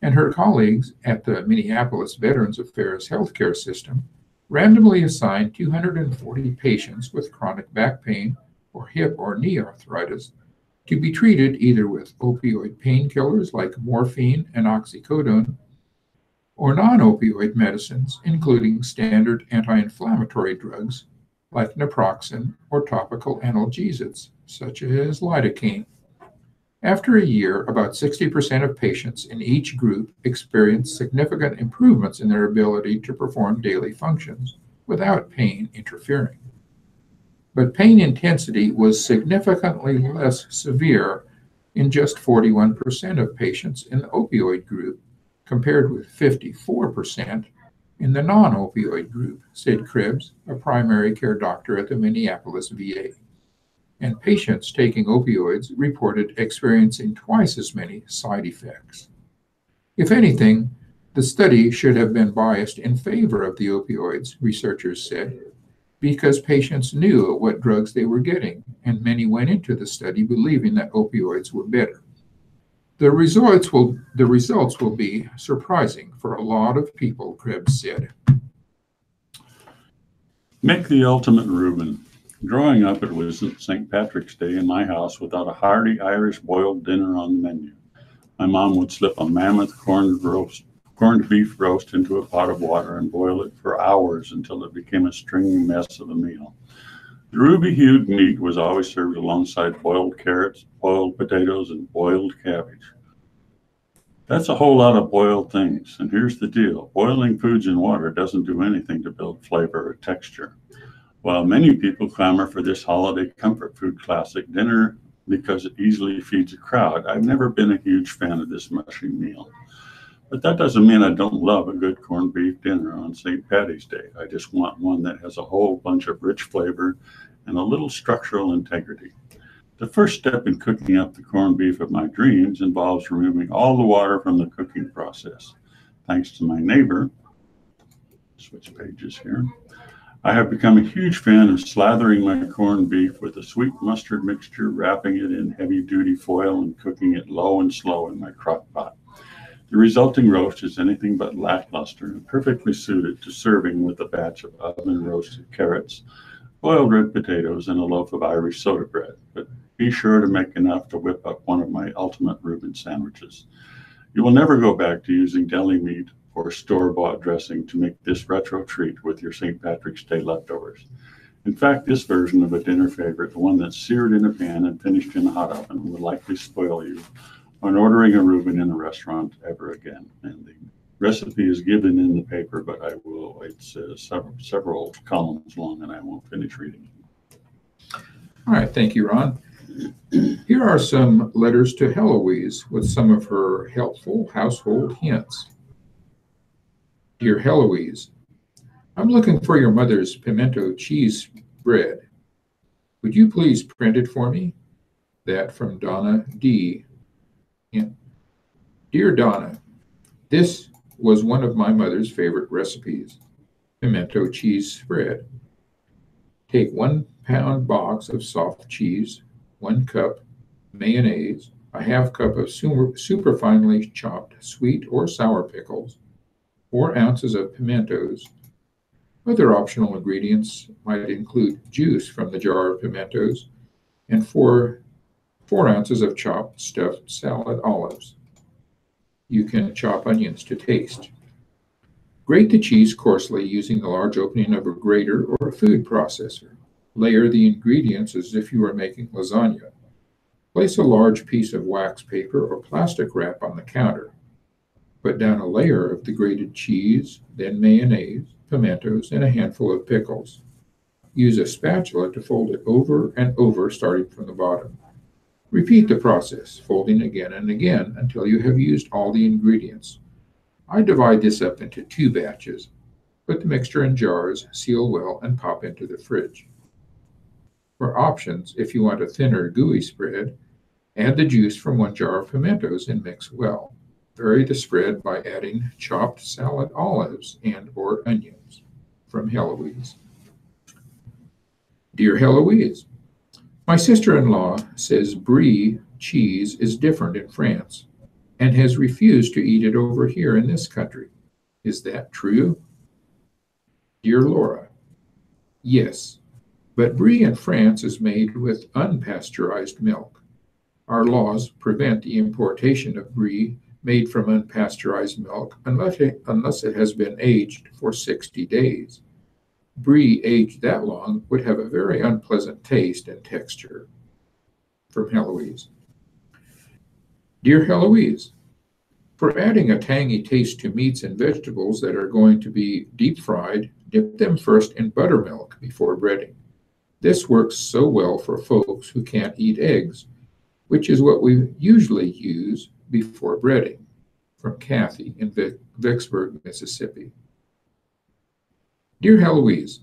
and her colleagues at the Minneapolis Veterans Affairs healthcare system randomly assigned 240 patients with chronic back pain or hip or knee arthritis to be treated either with opioid painkillers like morphine and oxycodone or non-opioid medicines, including standard anti-inflammatory drugs like naproxen or topical analgesics such as lidocaine. After a year, about 60% of patients in each group experienced significant improvements in their ability to perform daily functions without pain interfering. But pain intensity was significantly less severe in just 41% of patients in the opioid group, compared with 54% in the non-opioid group, said Krebs, a primary care doctor at the Minneapolis VA. And patients taking opioids reported experiencing twice as many side effects. If anything, the study should have been biased in favor of the opioids, researchers said, because patients knew what drugs they were getting, and many went into the study believing that opioids were better. The results will be surprising for a lot of people, Krebs said. Make the ultimate Reuben. Growing up, it was St. Patrick's Day in my house without a hearty Irish boiled dinner on the menu. My mom would slip a mammoth corned beef roast into a pot of water and boil it for hours until it became a stringy mess of a meal. The ruby-hued meat was always served alongside boiled carrots, boiled potatoes, and boiled cabbage. That's a whole lot of boiled things, and here's the deal. Boiling foods in water doesn't do anything to build flavor or texture. While many people clamor for this holiday comfort food classic dinner because it easily feeds a crowd, I've never been a huge fan of this mushy meal. But that doesn't mean I don't love a good corned beef dinner on St. Patty's Day. I just want one that has a whole bunch of rich flavor and a little structural integrity. The first step in cooking up the corned beef of my dreams involves removing all the water from the cooking process. Thanks to my neighbor, switch pages here, I have become a huge fan of slathering my corned beef with a sweet mustard mixture, wrapping it in heavy-duty foil and cooking it low and slow in my crock pot. The resulting roast is anything but lackluster and perfectly suited to serving with a batch of oven-roasted carrots, boiled red potatoes, and a loaf of Irish soda bread. But be sure to make enough to whip up one of my ultimate Reuben sandwiches. You will never go back to using deli meat or store-bought dressing to make this retro treat with your St. Patrick's Day leftovers. In fact, this version of a dinner favorite, the one that's seared in a pan and finished in a hot oven, will likely spoil you when ordering a Reuben in a restaurant ever again. And the recipe is given in the paper, but it's several columns long and I won't finish reading it. All right, thank you, Ron. Here are some letters to Heloise with some of her helpful household hints. Dear Heloise, I'm looking for your mother's pimento cheese bread. Would you please print it for me? That from Donna D. Dear Donna, this was one of my mother's favorite recipes, pimento cheese spread. Take 1 pound box of soft cheese, 1 cup mayonnaise, a half cup of super finely chopped sweet or sour pickles, 4 ounces of pimentos. Other optional ingredients might include juice from the jar of pimentos and 4 ounces of chopped stuffed salad olives. You can chop onions to taste. Grate the cheese coarsely using the large opening of a grater or a food processor. Layer the ingredients as if you were making lasagna. Place a large piece of wax paper or plastic wrap on the counter. Put down a layer of the grated cheese, then mayonnaise, pimentos, and a handful of pickles. Use a spatula to fold it over and over, starting from the bottom. Repeat the process, folding again and again until you have used all the ingredients. I divide this up into 2 batches. Put the mixture in jars, seal well, and pop into the fridge. For options, if you want a thinner, gooey spread, add the juice from 1 jar of pimentos and mix well. Vary the spread by adding chopped salad olives and/or onions. From Heloise. Dear Heloise, my sister-in-law says brie cheese is different in France and has refused to eat it over here in this country. Is that true? Dear Laura, yes, but brie in France is made with unpasteurized milk. Our laws prevent the importation of brie made from unpasteurized milk unless it has been aged for 60 days. Brie aged that long would have a very unpleasant taste and texture. From Heloise. Dear Heloise, for adding a tangy taste to meats and vegetables that are going to be deep fried, dip them first in buttermilk before breading. This works so well for folks who can't eat eggs, which is what we usually use before breading. From Kathy in Vicksburg, Mississippi. Dear Heloise,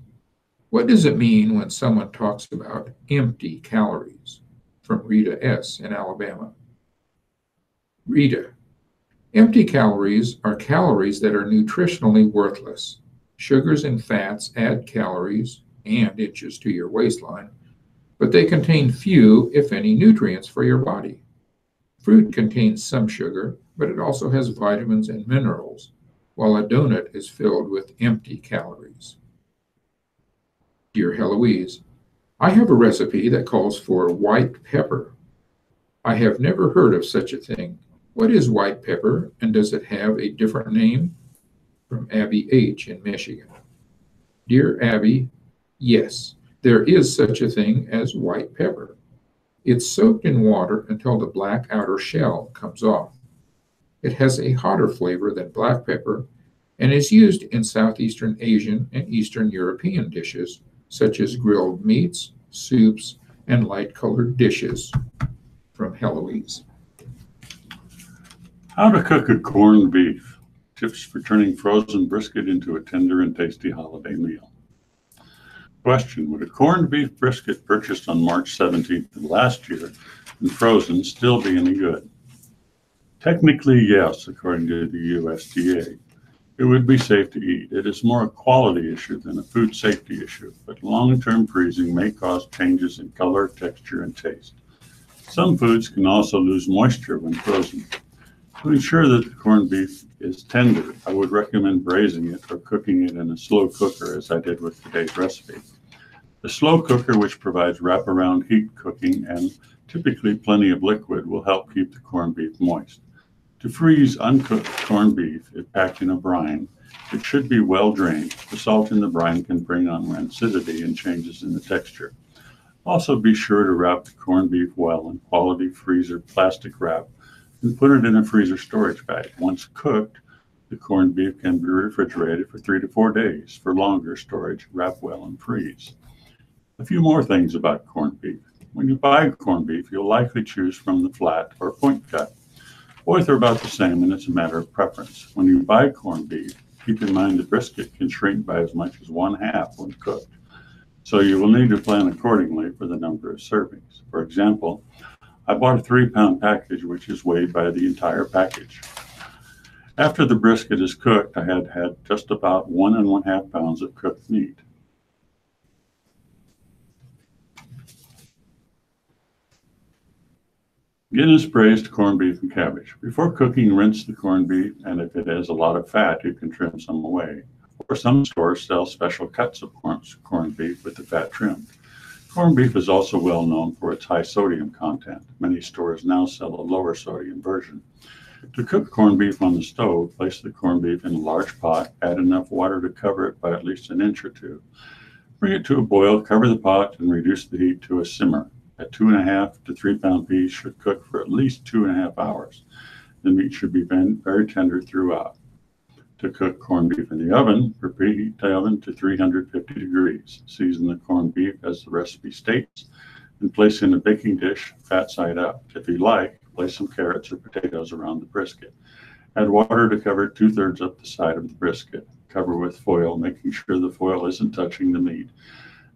what does it mean when someone talks about empty calories? From Rita S. in Alabama. Rita, empty calories are calories that are nutritionally worthless. Sugars and fats add calories and inches to your waistline, but they contain few, if any, nutrients for your body. Fruit contains some sugar, but it also has vitamins and minerals, while a donut is filled with empty calories. Dear Heloise, I have a recipe that calls for white pepper. I have never heard of such a thing. What is white pepper, and does it have a different name? From Abby H. in Michigan. Dear Abby, yes, there is such a thing as white pepper. It's soaked in water until the black outer shell comes off. It has a hotter flavor than black pepper and is used in Southeastern Asian and Eastern European dishes, such as grilled meats, soups, and light-colored dishes. From Heloise. How to cook a corned beef. Tips for turning frozen brisket into a tender and tasty holiday meal. Question: would a corned beef brisket purchased on March 17th of last year and frozen still be any good? Technically, yes, according to the USDA. It would be safe to eat. It is more a quality issue than a food safety issue, but long-term freezing may cause changes in color, texture, and taste. Some foods can also lose moisture when frozen. To ensure that the corned beef is tender, I would recommend braising it or cooking it in a slow cooker, as I did with today's recipe. The slow cooker, which provides wraparound heat cooking and typically plenty of liquid, will help keep the corned beef moist. To freeze uncooked corned beef, if packed in a brine, it should be well drained. The salt in the brine can bring on rancidity and changes in the texture. Also, be sure to wrap the corned beef well in quality freezer plastic wrap and put it in a freezer storage bag. Once cooked, the corned beef can be refrigerated for 3 to 4 days. For longer storage, wrap well and freeze. A few more things about corned beef. When you buy corned beef, you'll likely choose from the flat or point cut. Both are about the same, and it's a matter of preference. When you buy corned beef, keep in mind the brisket can shrink by as much as 1/2 when cooked. So you will need to plan accordingly for the number of servings. For example, I bought a 3-pound package, which is weighed by the entire package. After the brisket is cooked, I had just about 1 1/2 pounds of cooked meat. Guinness braised corned beef and cabbage. Before cooking, rinse the corned beef, and if it has a lot of fat, you can trim some away. Or some stores sell special cuts of corned beef with the fat trimmed. Corned beef is also well known for its high sodium content. Many stores now sell a lower sodium version. To cook corned beef on the stove, place the corned beef in a large pot, add enough water to cover it by at least an inch or two. Bring it to a boil, cover the pot, and reduce the heat to a simmer. A 2.5 to 3-pound piece should cook for at least 2.5 hours. The meat should be very tender throughout. To cook corned beef in the oven, preheat the oven to 350 degrees. Season the corned beef as the recipe states and place in a baking dish, fat side up. If you like, place some carrots or potatoes around the brisket. Add water to cover 2/3 up the side of the brisket. Cover with foil, making sure the foil isn't touching the meat,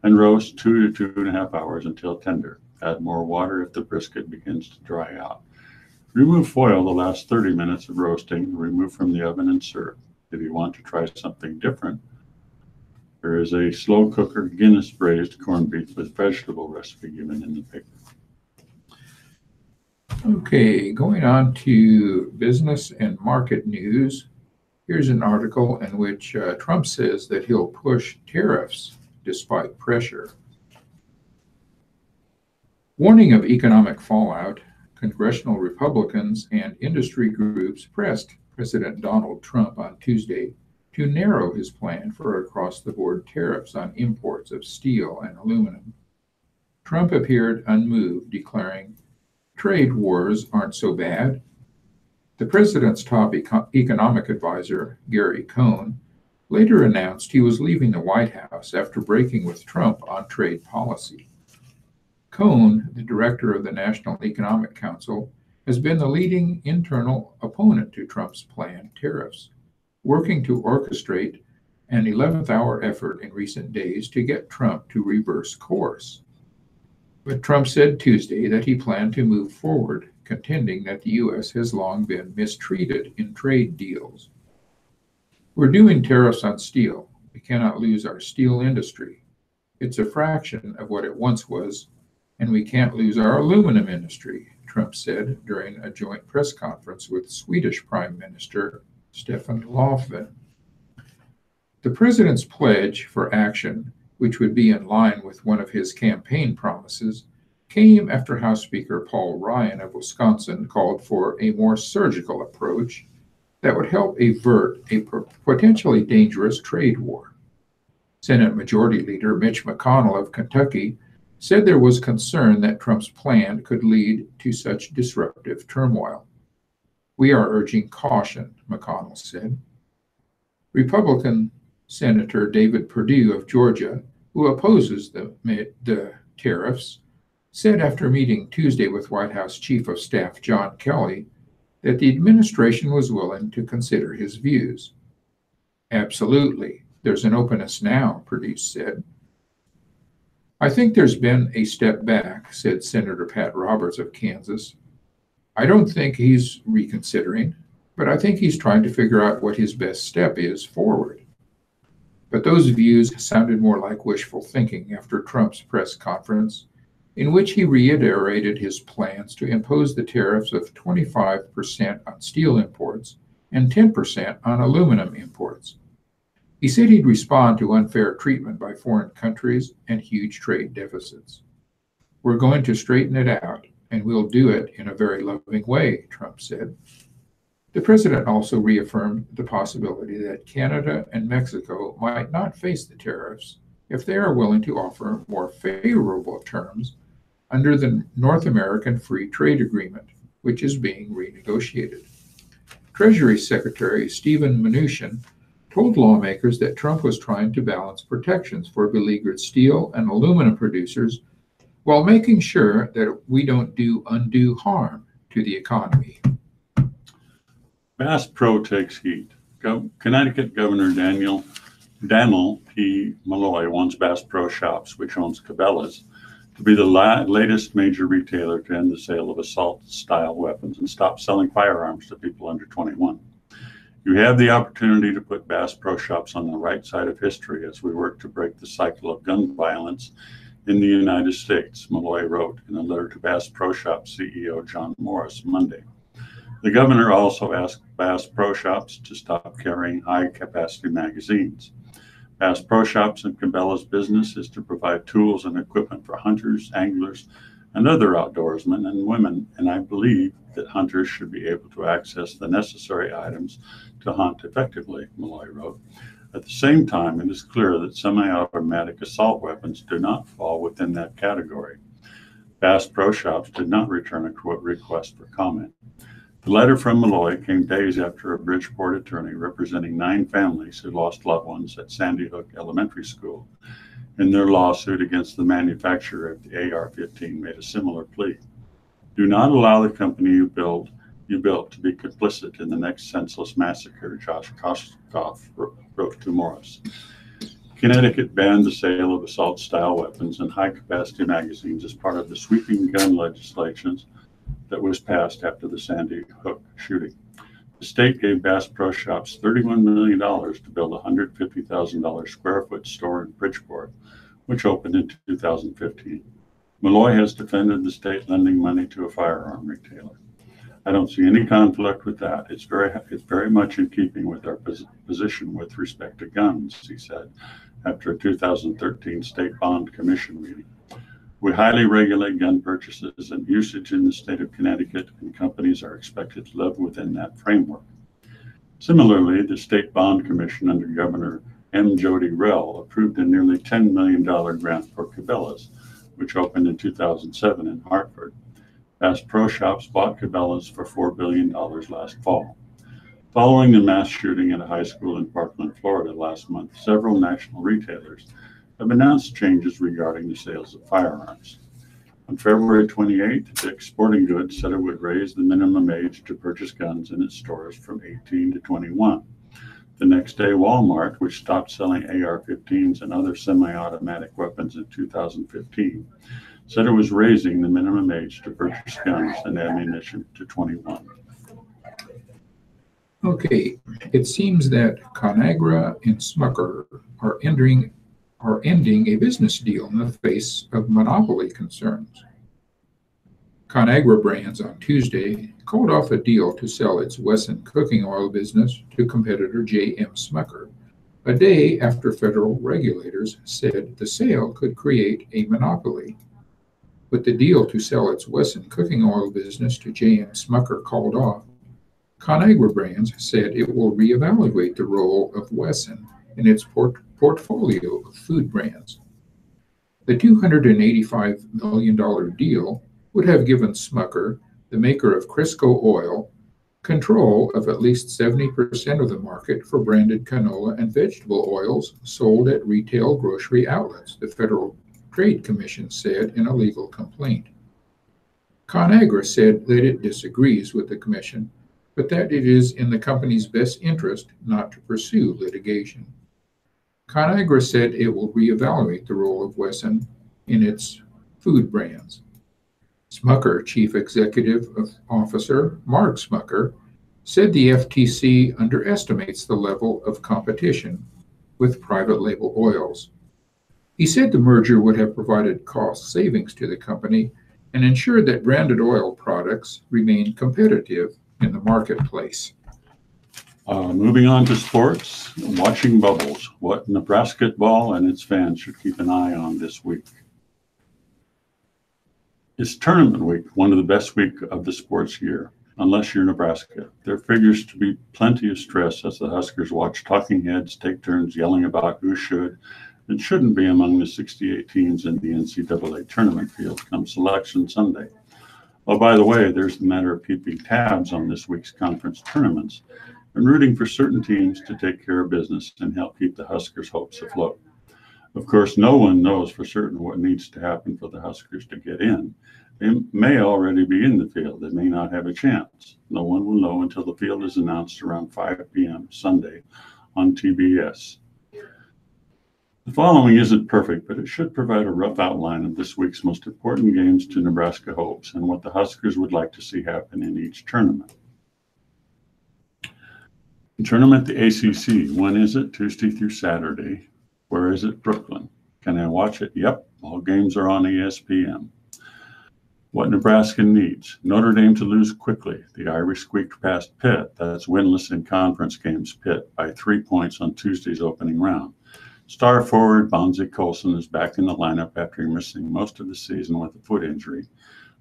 and roast 2 to 2.5 hours until tender. Add more water if the brisket begins to dry out. Remove foil the last 30 minutes of roasting, remove from the oven and serve. If you want to try something different, there is a slow cooker Guinness braised corned beef with vegetable recipe given in the paper. Okay, going on to business and market news. Here's an article in which Trump says that he'll push tariffs despite pressure. Warning of economic fallout, congressional Republicans and industry groups pressed President Donald Trump on Tuesday to narrow his plan for across-the-board tariffs on imports of steel and aluminum. Trump appeared unmoved, declaring, "Trade wars aren't so bad." The president's top economic advisor, Gary Cohn, later announced he was leaving the White House after breaking with Trump on trade policy. Cohn, the director of the National Economic Council, has been the leading internal opponent to Trump's planned tariffs, working to orchestrate an 11th-hour effort in recent days to get Trump to reverse course. But Trump said Tuesday that he planned to move forward, contending that the U.S. has long been mistreated in trade deals. "We're doing tariffs on steel. We cannot lose our steel industry. It's a fraction of what it once was, and we can't lose our aluminum industry," Trump said during a joint press conference with Swedish Prime Minister Stefan Löfven. The president's pledge for action, which would be in line with one of his campaign promises, came after House Speaker Paul Ryan of Wisconsin called for a more surgical approach that would help avert a potentially dangerous trade war. Senate Majority Leader Mitch McConnell of Kentucky said there was concern that Trump's plan could lead to such disruptive turmoil. "We are urging caution," McConnell said. Republican Senator David Perdue of Georgia, who opposes the tariffs, said after meeting Tuesday with White House Chief of Staff John Kelly that the administration was willing to consider his views. "Absolutely. There's an openness now," Perdue said. I think there's been a step back, said Senator Pat Roberts of Kansas. I don't think he's reconsidering, but I think he's trying to figure out what his best step is forward. But those views sounded more like wishful thinking after Trump's press conference, in which he reiterated his plans to impose the tariffs of 25% on steel imports and 10% on aluminum imports. He said he'd respond to unfair treatment by foreign countries and huge trade deficits. We're going to straighten it out, and we'll do it in a very loving way, Trump said. The president also reaffirmed the possibility that Canada and Mexico might not face the tariffs if they are willing to offer more favorable terms under the North American Free Trade Agreement, which is being renegotiated. Treasury Secretary Steven Mnuchin told lawmakers that Trump was trying to balance protections for beleaguered steel and aluminum producers while making sure that we don't do undue harm to the economy. Bass Pro takes heat. Connecticut Governor Daniel P. Malloy wants Bass Pro Shops, which owns Cabela's, to be the latest major retailer to end the sale of assault-style weapons and stop selling firearms to people under 21. You have the opportunity to put Bass Pro Shops on the right side of history as we work to break the cycle of gun violence in the United States, Malloy wrote in a letter to Bass Pro Shops CEO John Morris Monday. The governor also asked Bass Pro Shops to stop carrying high-capacity magazines. Bass Pro Shops and Cabela's business is to provide tools and equipment for hunters, anglers, and other outdoorsmen and women, and I believe that hunters should be able to access the necessary items to hunt effectively, Malloy wrote. At the same time, it is clear that semi-automatic assault weapons do not fall within that category. Bass Pro Shops did not return a quote request for comment. The letter from Malloy came days after a Bridgeport attorney representing 9 families who lost loved ones at Sandy Hook Elementary School in their lawsuit against the manufacturer of the AR-15 made a similar plea. Do not allow the company you built to be complicit in the next senseless massacre, Josh Koskoff wrote to Morris. Connecticut banned the sale of assault-style weapons and high-capacity magazines as part of the sweeping gun legislation that was passed after the Sandy Hook shooting. The state gave Bass Pro Shops $31 million to build a $150,000 square foot store in Bridgeport, which opened in 2015. Malloy has defended the state lending money to a firearm retailer. I don't see any conflict with that. It's very much in keeping with our position with respect to guns, he said, after a 2013 State Bond Commission meeting. We highly regulate gun purchases and usage in the state of Connecticut, and companies are expected to live within that framework. Similarly, the State Bond Commission under Governor M. Jody Rell approved a nearly $10 million grant for Cabela's, which opened in 2007 in Hartford. Bass Pro Shops bought Cabela's for $4 billion last fall. Following the mass shooting at a high school in Parkland, Florida last month, several national retailers have announced changes regarding the sales of firearms. On February 28th, Dick's Sporting Goods said it would raise the minimum age to purchase guns in its stores from 18 to 21. The next day, Walmart, which stopped selling AR-15s and other semi-automatic weapons in 2015, said it was raising the minimum age to purchase guns and ammunition to 21. Okay, it seems that ConAgra and Smucker are ending a business deal in the face of monopoly concerns. ConAgra Brands on Tuesday called off a deal to sell its Wesson cooking oil business to competitor J.M. Smucker, a day after federal regulators said the sale could create a monopoly. With the deal to sell its Wesson cooking oil business to J.M. Smucker called off, ConAgra Brands said it will reevaluate the role of Wesson in its portfolio of food brands. The $285 million deal would have given Smucker, the maker of Crisco oil, control of at least 70% of the market for branded canola and vegetable oils sold at retail grocery outlets, the Federal Trade Commission said in a legal complaint. ConAgra said that it disagrees with the commission, but that it is in the company's best interest not to pursue litigation. ConAgra said it will reevaluate the role of Wesson in its food brands. Smucker Chief Executive Officer Mark Smucker said the FTC underestimates the level of competition with private label oils. He said the merger would have provided cost savings to the company and ensured that branded oil products remain competitive in the marketplace. Moving on to sports, watching bubbles. What Nebraska ball and its fans should keep an eye on this week. It's tournament week, one of the best weeks of the sports year, unless you're Nebraska. There figures to be plenty of stress as the Huskers watch talking heads take turns yelling about who should and shouldn't be among the 68 teams in the NCAA tournament field come Selection Sunday. Oh, by the way, there's the matter of keeping tabs on this week's conference tournaments and rooting for certain teams to take care of business and help keep the Huskers' hopes afloat. Of course, no one knows for certain what needs to happen for the Huskers to get in. They may already be in the field. They may not have a chance. No one will know until the field is announced around 5 p.m. Sunday on TBS. The following isn't perfect, but it should provide a rough outline of this week's most important games to Nebraska hopes and what the Huskers would like to see happen in each tournament. Tournament the ACC. When is it? Tuesday through Saturday. Where is it? Brooklyn. Can I watch it? Yep. All games are on ESPN. What Nebraska needs. Notre Dame to lose quickly. The Irish squeaked past Pitt. That's winless in conference games. Pitt by 3 points on Tuesday's opening round. Star forward Bonzie Colson is back in the lineup after missing most of the season with a foot injury,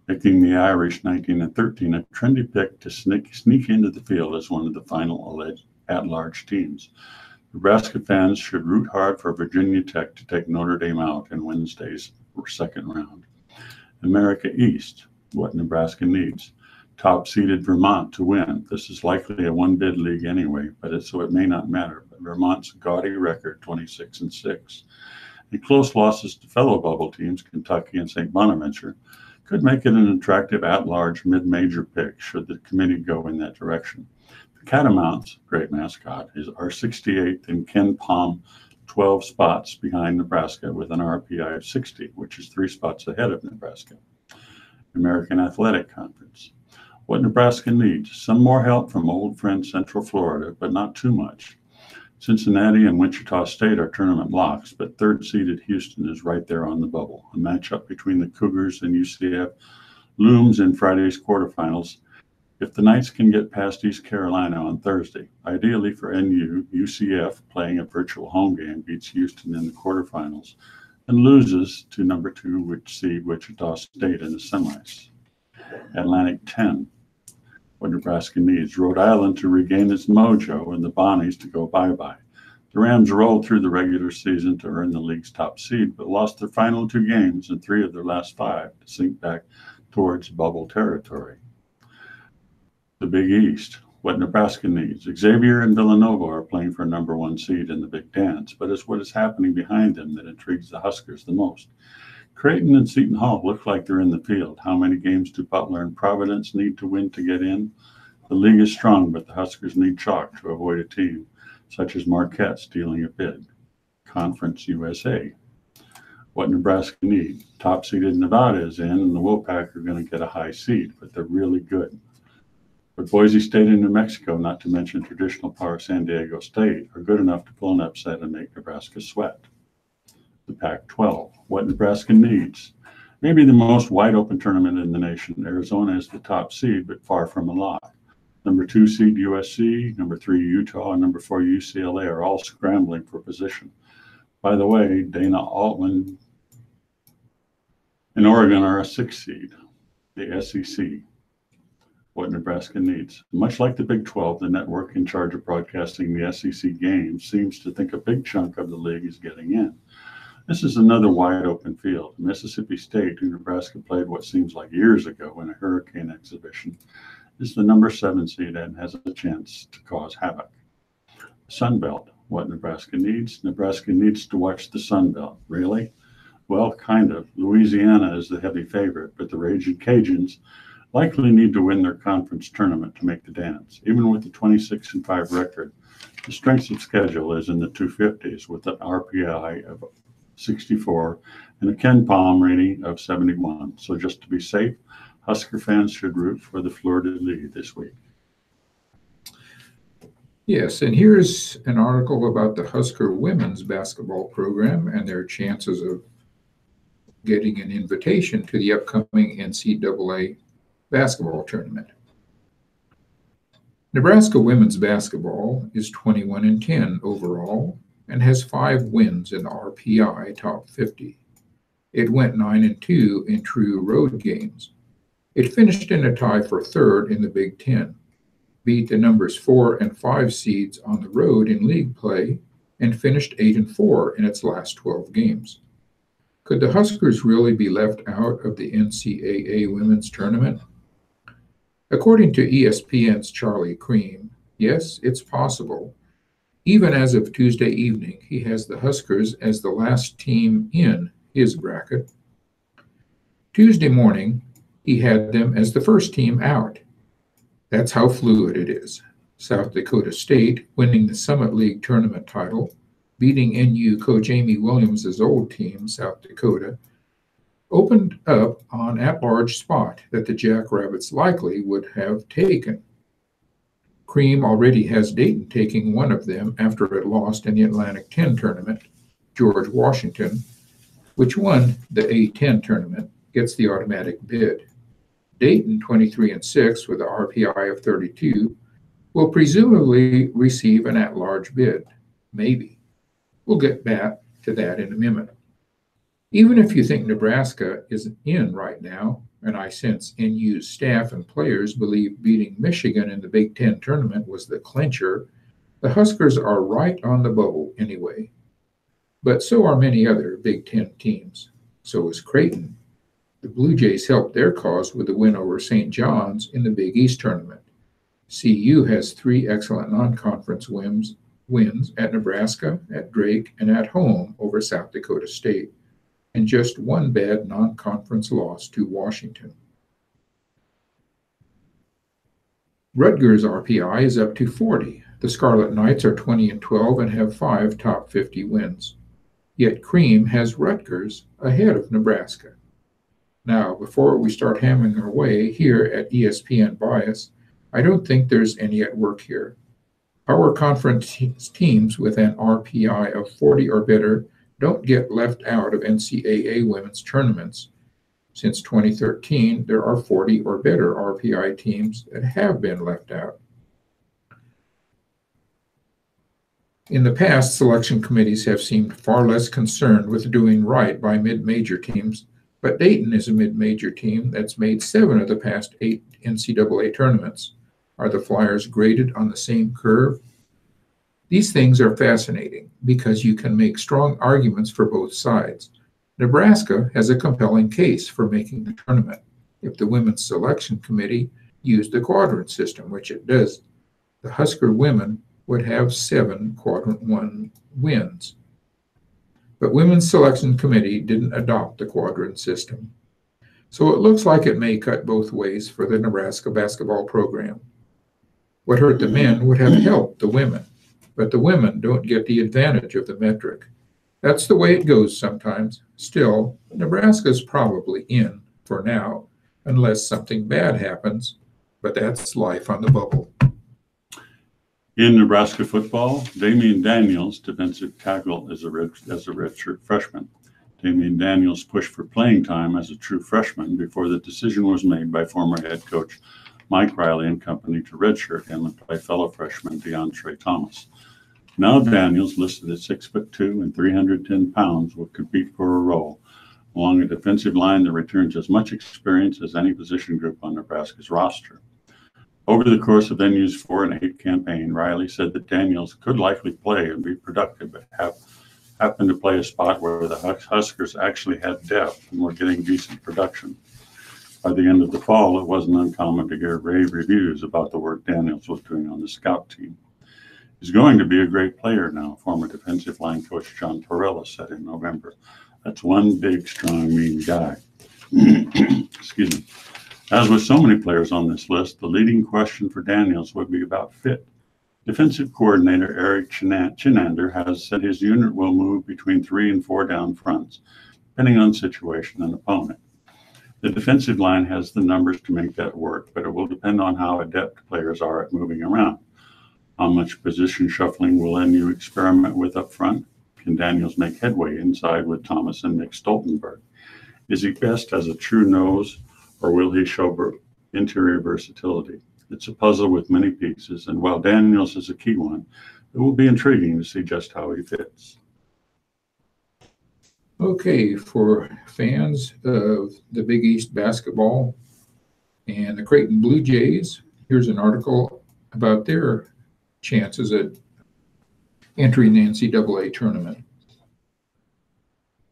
making the Irish 19-13 a trendy pick to sneak into the field as one of the final alleged at-large teams. Nebraska fans should root hard for Virginia Tech to take Notre Dame out in Wednesday's second round. America East, what Nebraska needs. Top-seeded Vermont to win. This is likely a one-bid league anyway, so it may not matter. But Vermont's gaudy record, 26-6, and close losses to fellow bubble teams, Kentucky and St. Bonaventure, could make it an attractive at-large mid-major pick should the committee go in that direction. The Catamounts, great mascot, are 68th in Ken Palm, 12 spots behind Nebraska with an RPI of 60, which is 3 spots ahead of Nebraska. American Athletic Conference. What Nebraska needs, some more help from old friend Central Florida, but not too much. Cincinnati and Wichita State are tournament locks, but third-seeded Houston is right there on the bubble. A matchup between the Cougars and UCF looms in Friday's quarterfinals. If the Knights can get past East Carolina on Thursday, ideally for NU, UCF playing a virtual home game beats Houston in the quarterfinals and loses to number 2 seed Wichita State in the semis. Atlantic 10. What Nebraska needs. Rhode Island to regain its mojo and the Bonnies to go bye-bye. The Rams rolled through the regular season to earn the league's top seed, but lost their final 2 games and 3 of their last 5 to sink back towards bubble territory. The Big East. What Nebraska needs. Xavier and Villanova are playing for number 1 seed in the Big Dance, but it's what is happening behind them that intrigues the Huskers the most. Creighton and Seton Hall look like they're in the field. How many games do Butler and Providence need to win to get in? The league is strong, but the Huskers need chalk to avoid a team such as Marquette stealing a bid. Conference USA. What Nebraska needs. Top-seeded Nevada is in, and the Wolfpack are going to get a high seed, but they're really good. But Boise State and New Mexico, not to mention traditional power San Diego State, are good enough to pull an upset and make Nebraska sweat. The Pac-12. What Nebraska needs. Maybe the most wide-open tournament in the nation. Arizona is the top seed, but far from a lock. Number 2 seed USC, number 3 Utah, and number 4 UCLA are all scrambling for position. By the way, Dana Altman and Oregon are a 6th seed. The SEC. What Nebraska needs. Much like the Big 12, the network in charge of broadcasting the SEC games seems to think a big chunk of the league is getting in. This is another wide-open field. Mississippi State, who Nebraska played what seems like years ago in a hurricane exhibition, is the number 7 seed and has a chance to cause havoc. Sun Belt. What Nebraska needs. Nebraska needs to watch the Sun Belt. Really? Well, kind of. Louisiana is the heavy favorite, but the Raging Cajuns likely need to win their conference tournament to make the dance. Even with the 26-5 record, the strength of schedule is in the 250s with an RPI of 64, and a Ken Palm rating of 71. So just to be safe, Husker fans should root for the fleur-de-lis this week. Yes, and here's an article about the Husker women's basketball program and their chances of getting an invitation to the upcoming NCAA basketball tournament. Nebraska women's basketball is 21-10 overall and has 5 wins in the RPI top 50. It went 9-2 in true road games. It finished in a tie for third in the Big Ten, beat the numbers 4 and 5 seeds on the road in league play, and finished 8-4 in its last 12 games. Could the Huskers really be left out of the NCAA women's tournament? According to ESPN's Charlie Cream, yes, it's possible. Even as of Tuesday evening, he has the Huskers as the last team in his bracket. Tuesday morning, he had them as the first team out. That's how fluid it is. South Dakota State, winning the Summit League tournament title, beating NU coach Amy Williams' old team, South Dakota, opened up on at-large spot that the Jackrabbits likely would have taken. Cream already has Dayton taking one of them after it lost in the Atlantic 10 tournament. George Washington, which won the A10 tournament, gets the automatic bid. Dayton, 23-6 with an RPI of 32, will presumably receive an at-large bid. Maybe. We'll get back to that in a minute. Even if you think Nebraska is in right now, and I sense NU's staff and players believe beating Michigan in the Big Ten tournament was the clincher, the Huskers are right on the bubble anyway. But so are many other Big Ten teams. So is Creighton. The Blue Jays helped their cause with the win over St. John's in the Big East tournament. CU has 3 excellent non-conference wins at Nebraska, at Drake, and at home over South Dakota State, and just 1 bad non-conference loss to Washington. Rutgers' RPI is up to 40. The Scarlet Knights are 20-12 and have 5 top 50 wins. Yet Cream has Rutgers ahead of Nebraska. Now, before we start hammering our way here at ESPN Bias, I don't think there's any at work here. Our conference teams with an RPI of 40 or better don't get left out of NCAA women's tournaments. Since 2013, there are 40 or better RPI teams that have been left out. In the past, selection committees have seemed far less concerned with doing right by mid-major teams, but Dayton is a mid-major team that's made 7 of the past 8 NCAA tournaments. Are the Flyers graded on the same curve? These things are fascinating because you can make strong arguments for both sides. Nebraska has a compelling case for making the tournament. If the women's selection committee used the quadrant system, which it does, the Husker women would have 7 quadrant 1 wins. But women's selection committee didn't adopt the quadrant system. So it looks like it may cut both ways for the Nebraska basketball program. What hurt the men would have helped the women, but the women don't get the advantage of the metric. That's the way it goes sometimes. Still, Nebraska's probably in for now, unless something bad happens, but that's life on the bubble. In Nebraska football, Damian Daniels, defensive tackle, is a redshirt freshman. Damian Daniels pushed for playing time as a true freshman before the decision was made by former head coach Mike Riley and company to redshirt him and play fellow freshman DeAndre Thomas. Now Daniels, listed at 6'2" and 310 pounds, will compete for a role along a defensive line that returns as much experience as any position group on Nebraska's roster. Over the course of NU's 4-8 campaign, Riley said that Daniels could likely play and be productive, but happened to play a spot where the Huskers actually had depth and were getting decent production. By the end of the fall, it wasn't uncommon to hear rave reviews about the work Daniels was doing on the scout team. He's going to be a great player now, former defensive line coach John Torella said in November. That's one big, strong, mean guy. Excuse me. As with so many players on this list, the leading question for Daniels would be about fit. Defensive coordinator Eric Chinander has said his unit will move between 3 and 4 down fronts, depending on situation and opponent. The defensive line has the numbers to make that work, but it will depend on how adept players are at moving around. How much position shuffling will NU experiment with up front? Can Daniels make headway inside with Thomas and Nick Stoltenberg? Is he best as a true nose, or will he show interior versatility? It's a puzzle with many pieces, and while Daniels is a key one, it will be intriguing to see just how he fits. Okay, for fans of the Big East basketball and the Creighton Blue Jays, here's an article about their chances at entering the NCAA tournament.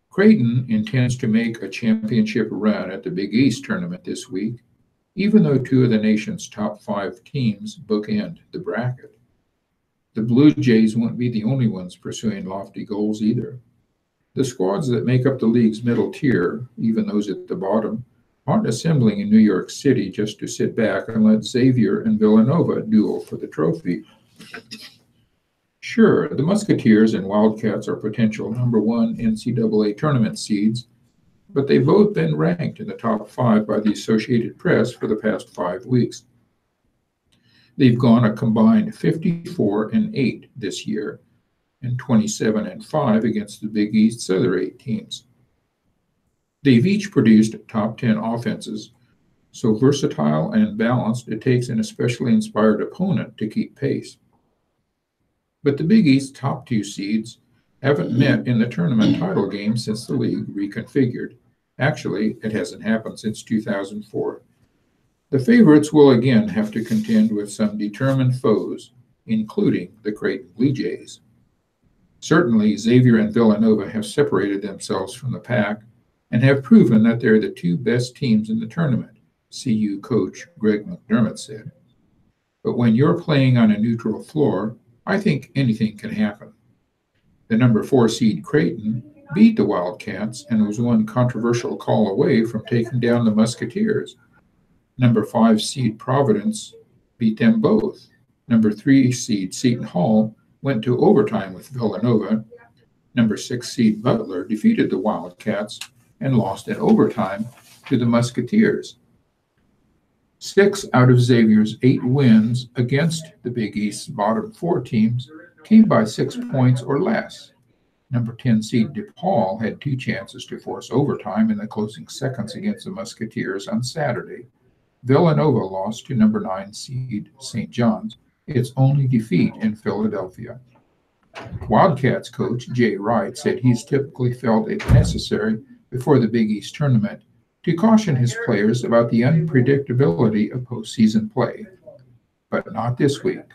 Creighton intends to make a championship run at the Big East tournament this week, even though 2 of the nation's top 5 teams bookend the bracket. The Blue Jays won't be the only ones pursuing lofty goals either. The squads that make up the league's middle tier, even those at the bottom, aren't assembling in New York City just to sit back and let Xavier and Villanova duel for the trophy. Sure, the Musketeers and Wildcats are potential number 1 NCAA tournament seeds, but they've both been ranked in the top 5 by the Associated Press for the past 5 weeks. They've gone a combined 54-8 this year, and 27-5 against the Big East's other 8 teams. They've each produced top 10 offenses, so versatile and balanced it takes an especially inspired opponent to keep pace. But the Big East's top 2 seeds haven't met in the tournament title game since the league reconfigured. Actually, it hasn't happened since 2004. The favorites will again have to contend with some determined foes, including the Creighton Blue Jays. Certainly, Xavier and Villanova have separated themselves from the pack and have proven that they're the 2 best teams in the tournament, CU coach Greg McDermott said. But when you're playing on a neutral floor, I think anything can happen. The number 4 seed Creighton beat the Wildcats and was one controversial call away from taking down the Musketeers. Number 5 seed Providence beat them both. Number 3 seed Seton Hall went to overtime with Villanova. Number 6 seed Butler defeated the Wildcats and lost in overtime to the Musketeers. 6 out of Xavier's 8 wins against the Big East's bottom 4 teams came by 6 points or less. Number 10 seed DePaul had 2 chances to force overtime in the closing seconds against the Musketeers on Saturday. Villanova lost to number 9 seed St. John's, its only defeat in Philadelphia. Wildcats coach Jay Wright said he's typically felt it necessary before the Big East tournament to caution his players about the unpredictability of postseason play. But not this week,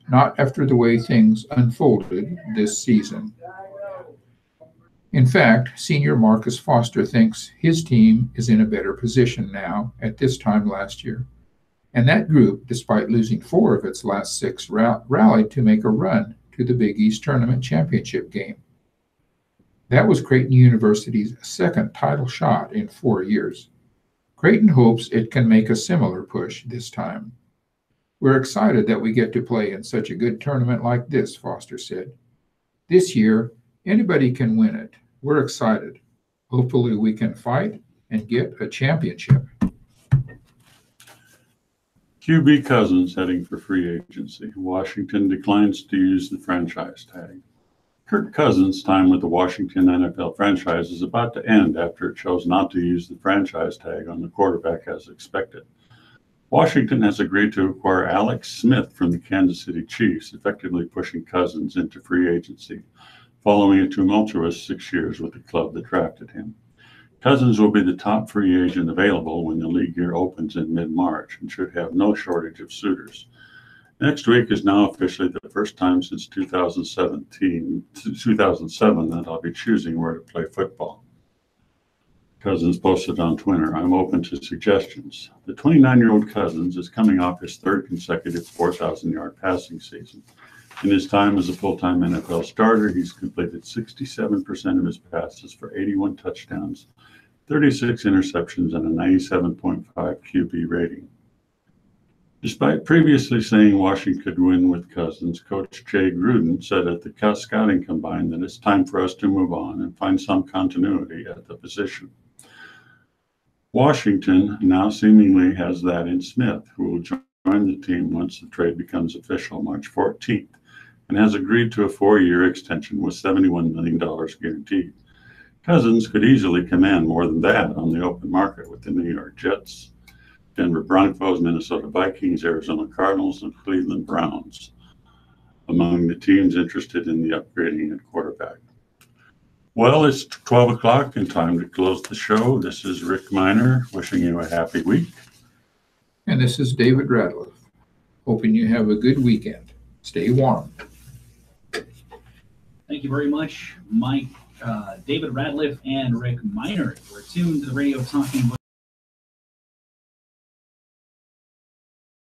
not after the way things unfolded this season. In fact, senior Marcus Foster thinks his team is in a better position now at this time last year. And that group, despite losing 4 of its last 6, rallied to make a run to the Big East Tournament Championship game. That was Creighton University's 2nd title shot in 4 years. Creighton hopes it can make a similar push this time. We're excited that we get to play in such a good tournament like this, Foster said. This year, anybody can win it. We're excited. Hopefully we can fight and get a championship. QB Cousins heading for free agency. Washington declines to use the franchise tag. Kirk Cousins' time with the Washington NFL franchise is about to end after it chose not to use the franchise tag on the quarterback as expected. Washington has agreed to acquire Alex Smith from the Kansas City Chiefs, effectively pushing Cousins into free agency, following a tumultuous 6 years with the club that drafted him. Cousins will be the top free agent available when the league year opens in mid-March and should have no shortage of suitors. Next week is now officially the first time since 2007 that I'll be choosing where to play football. Cousins posted on Twitter, "I'm open to suggestions." The 29-year-old Cousins is coming off his 3rd consecutive 4,000-yard passing season. In his time as a full-time NFL starter, he's completed 67% of his passes for 81 touchdowns, 36 interceptions, and a 97.5 QB rating. Despite previously saying Washington could win with Cousins, Coach Jay Gruden said at the scouting combine that it's time for us to move on and find some continuity at the position. Washington now seemingly has that in Smith, who will join the team once the trade becomes official March 14th, and has agreed to a 4-year extension with $71 million guaranteed. Cousins could easily command more than that on the open market with the New York Jets, Denver Broncos, Minnesota Vikings, Arizona Cardinals, and Cleveland Browns among the teams interested in the upgrading at quarterback. Well, it's 12 o'clock and time to close the show. This is Rick Miner wishing you a happy week. And this is David Radliff, hoping you have a good weekend. Stay warm. Thank you very much, Mike, David Radliff, and Rick Miner. We're tuned to the Radio Talking Book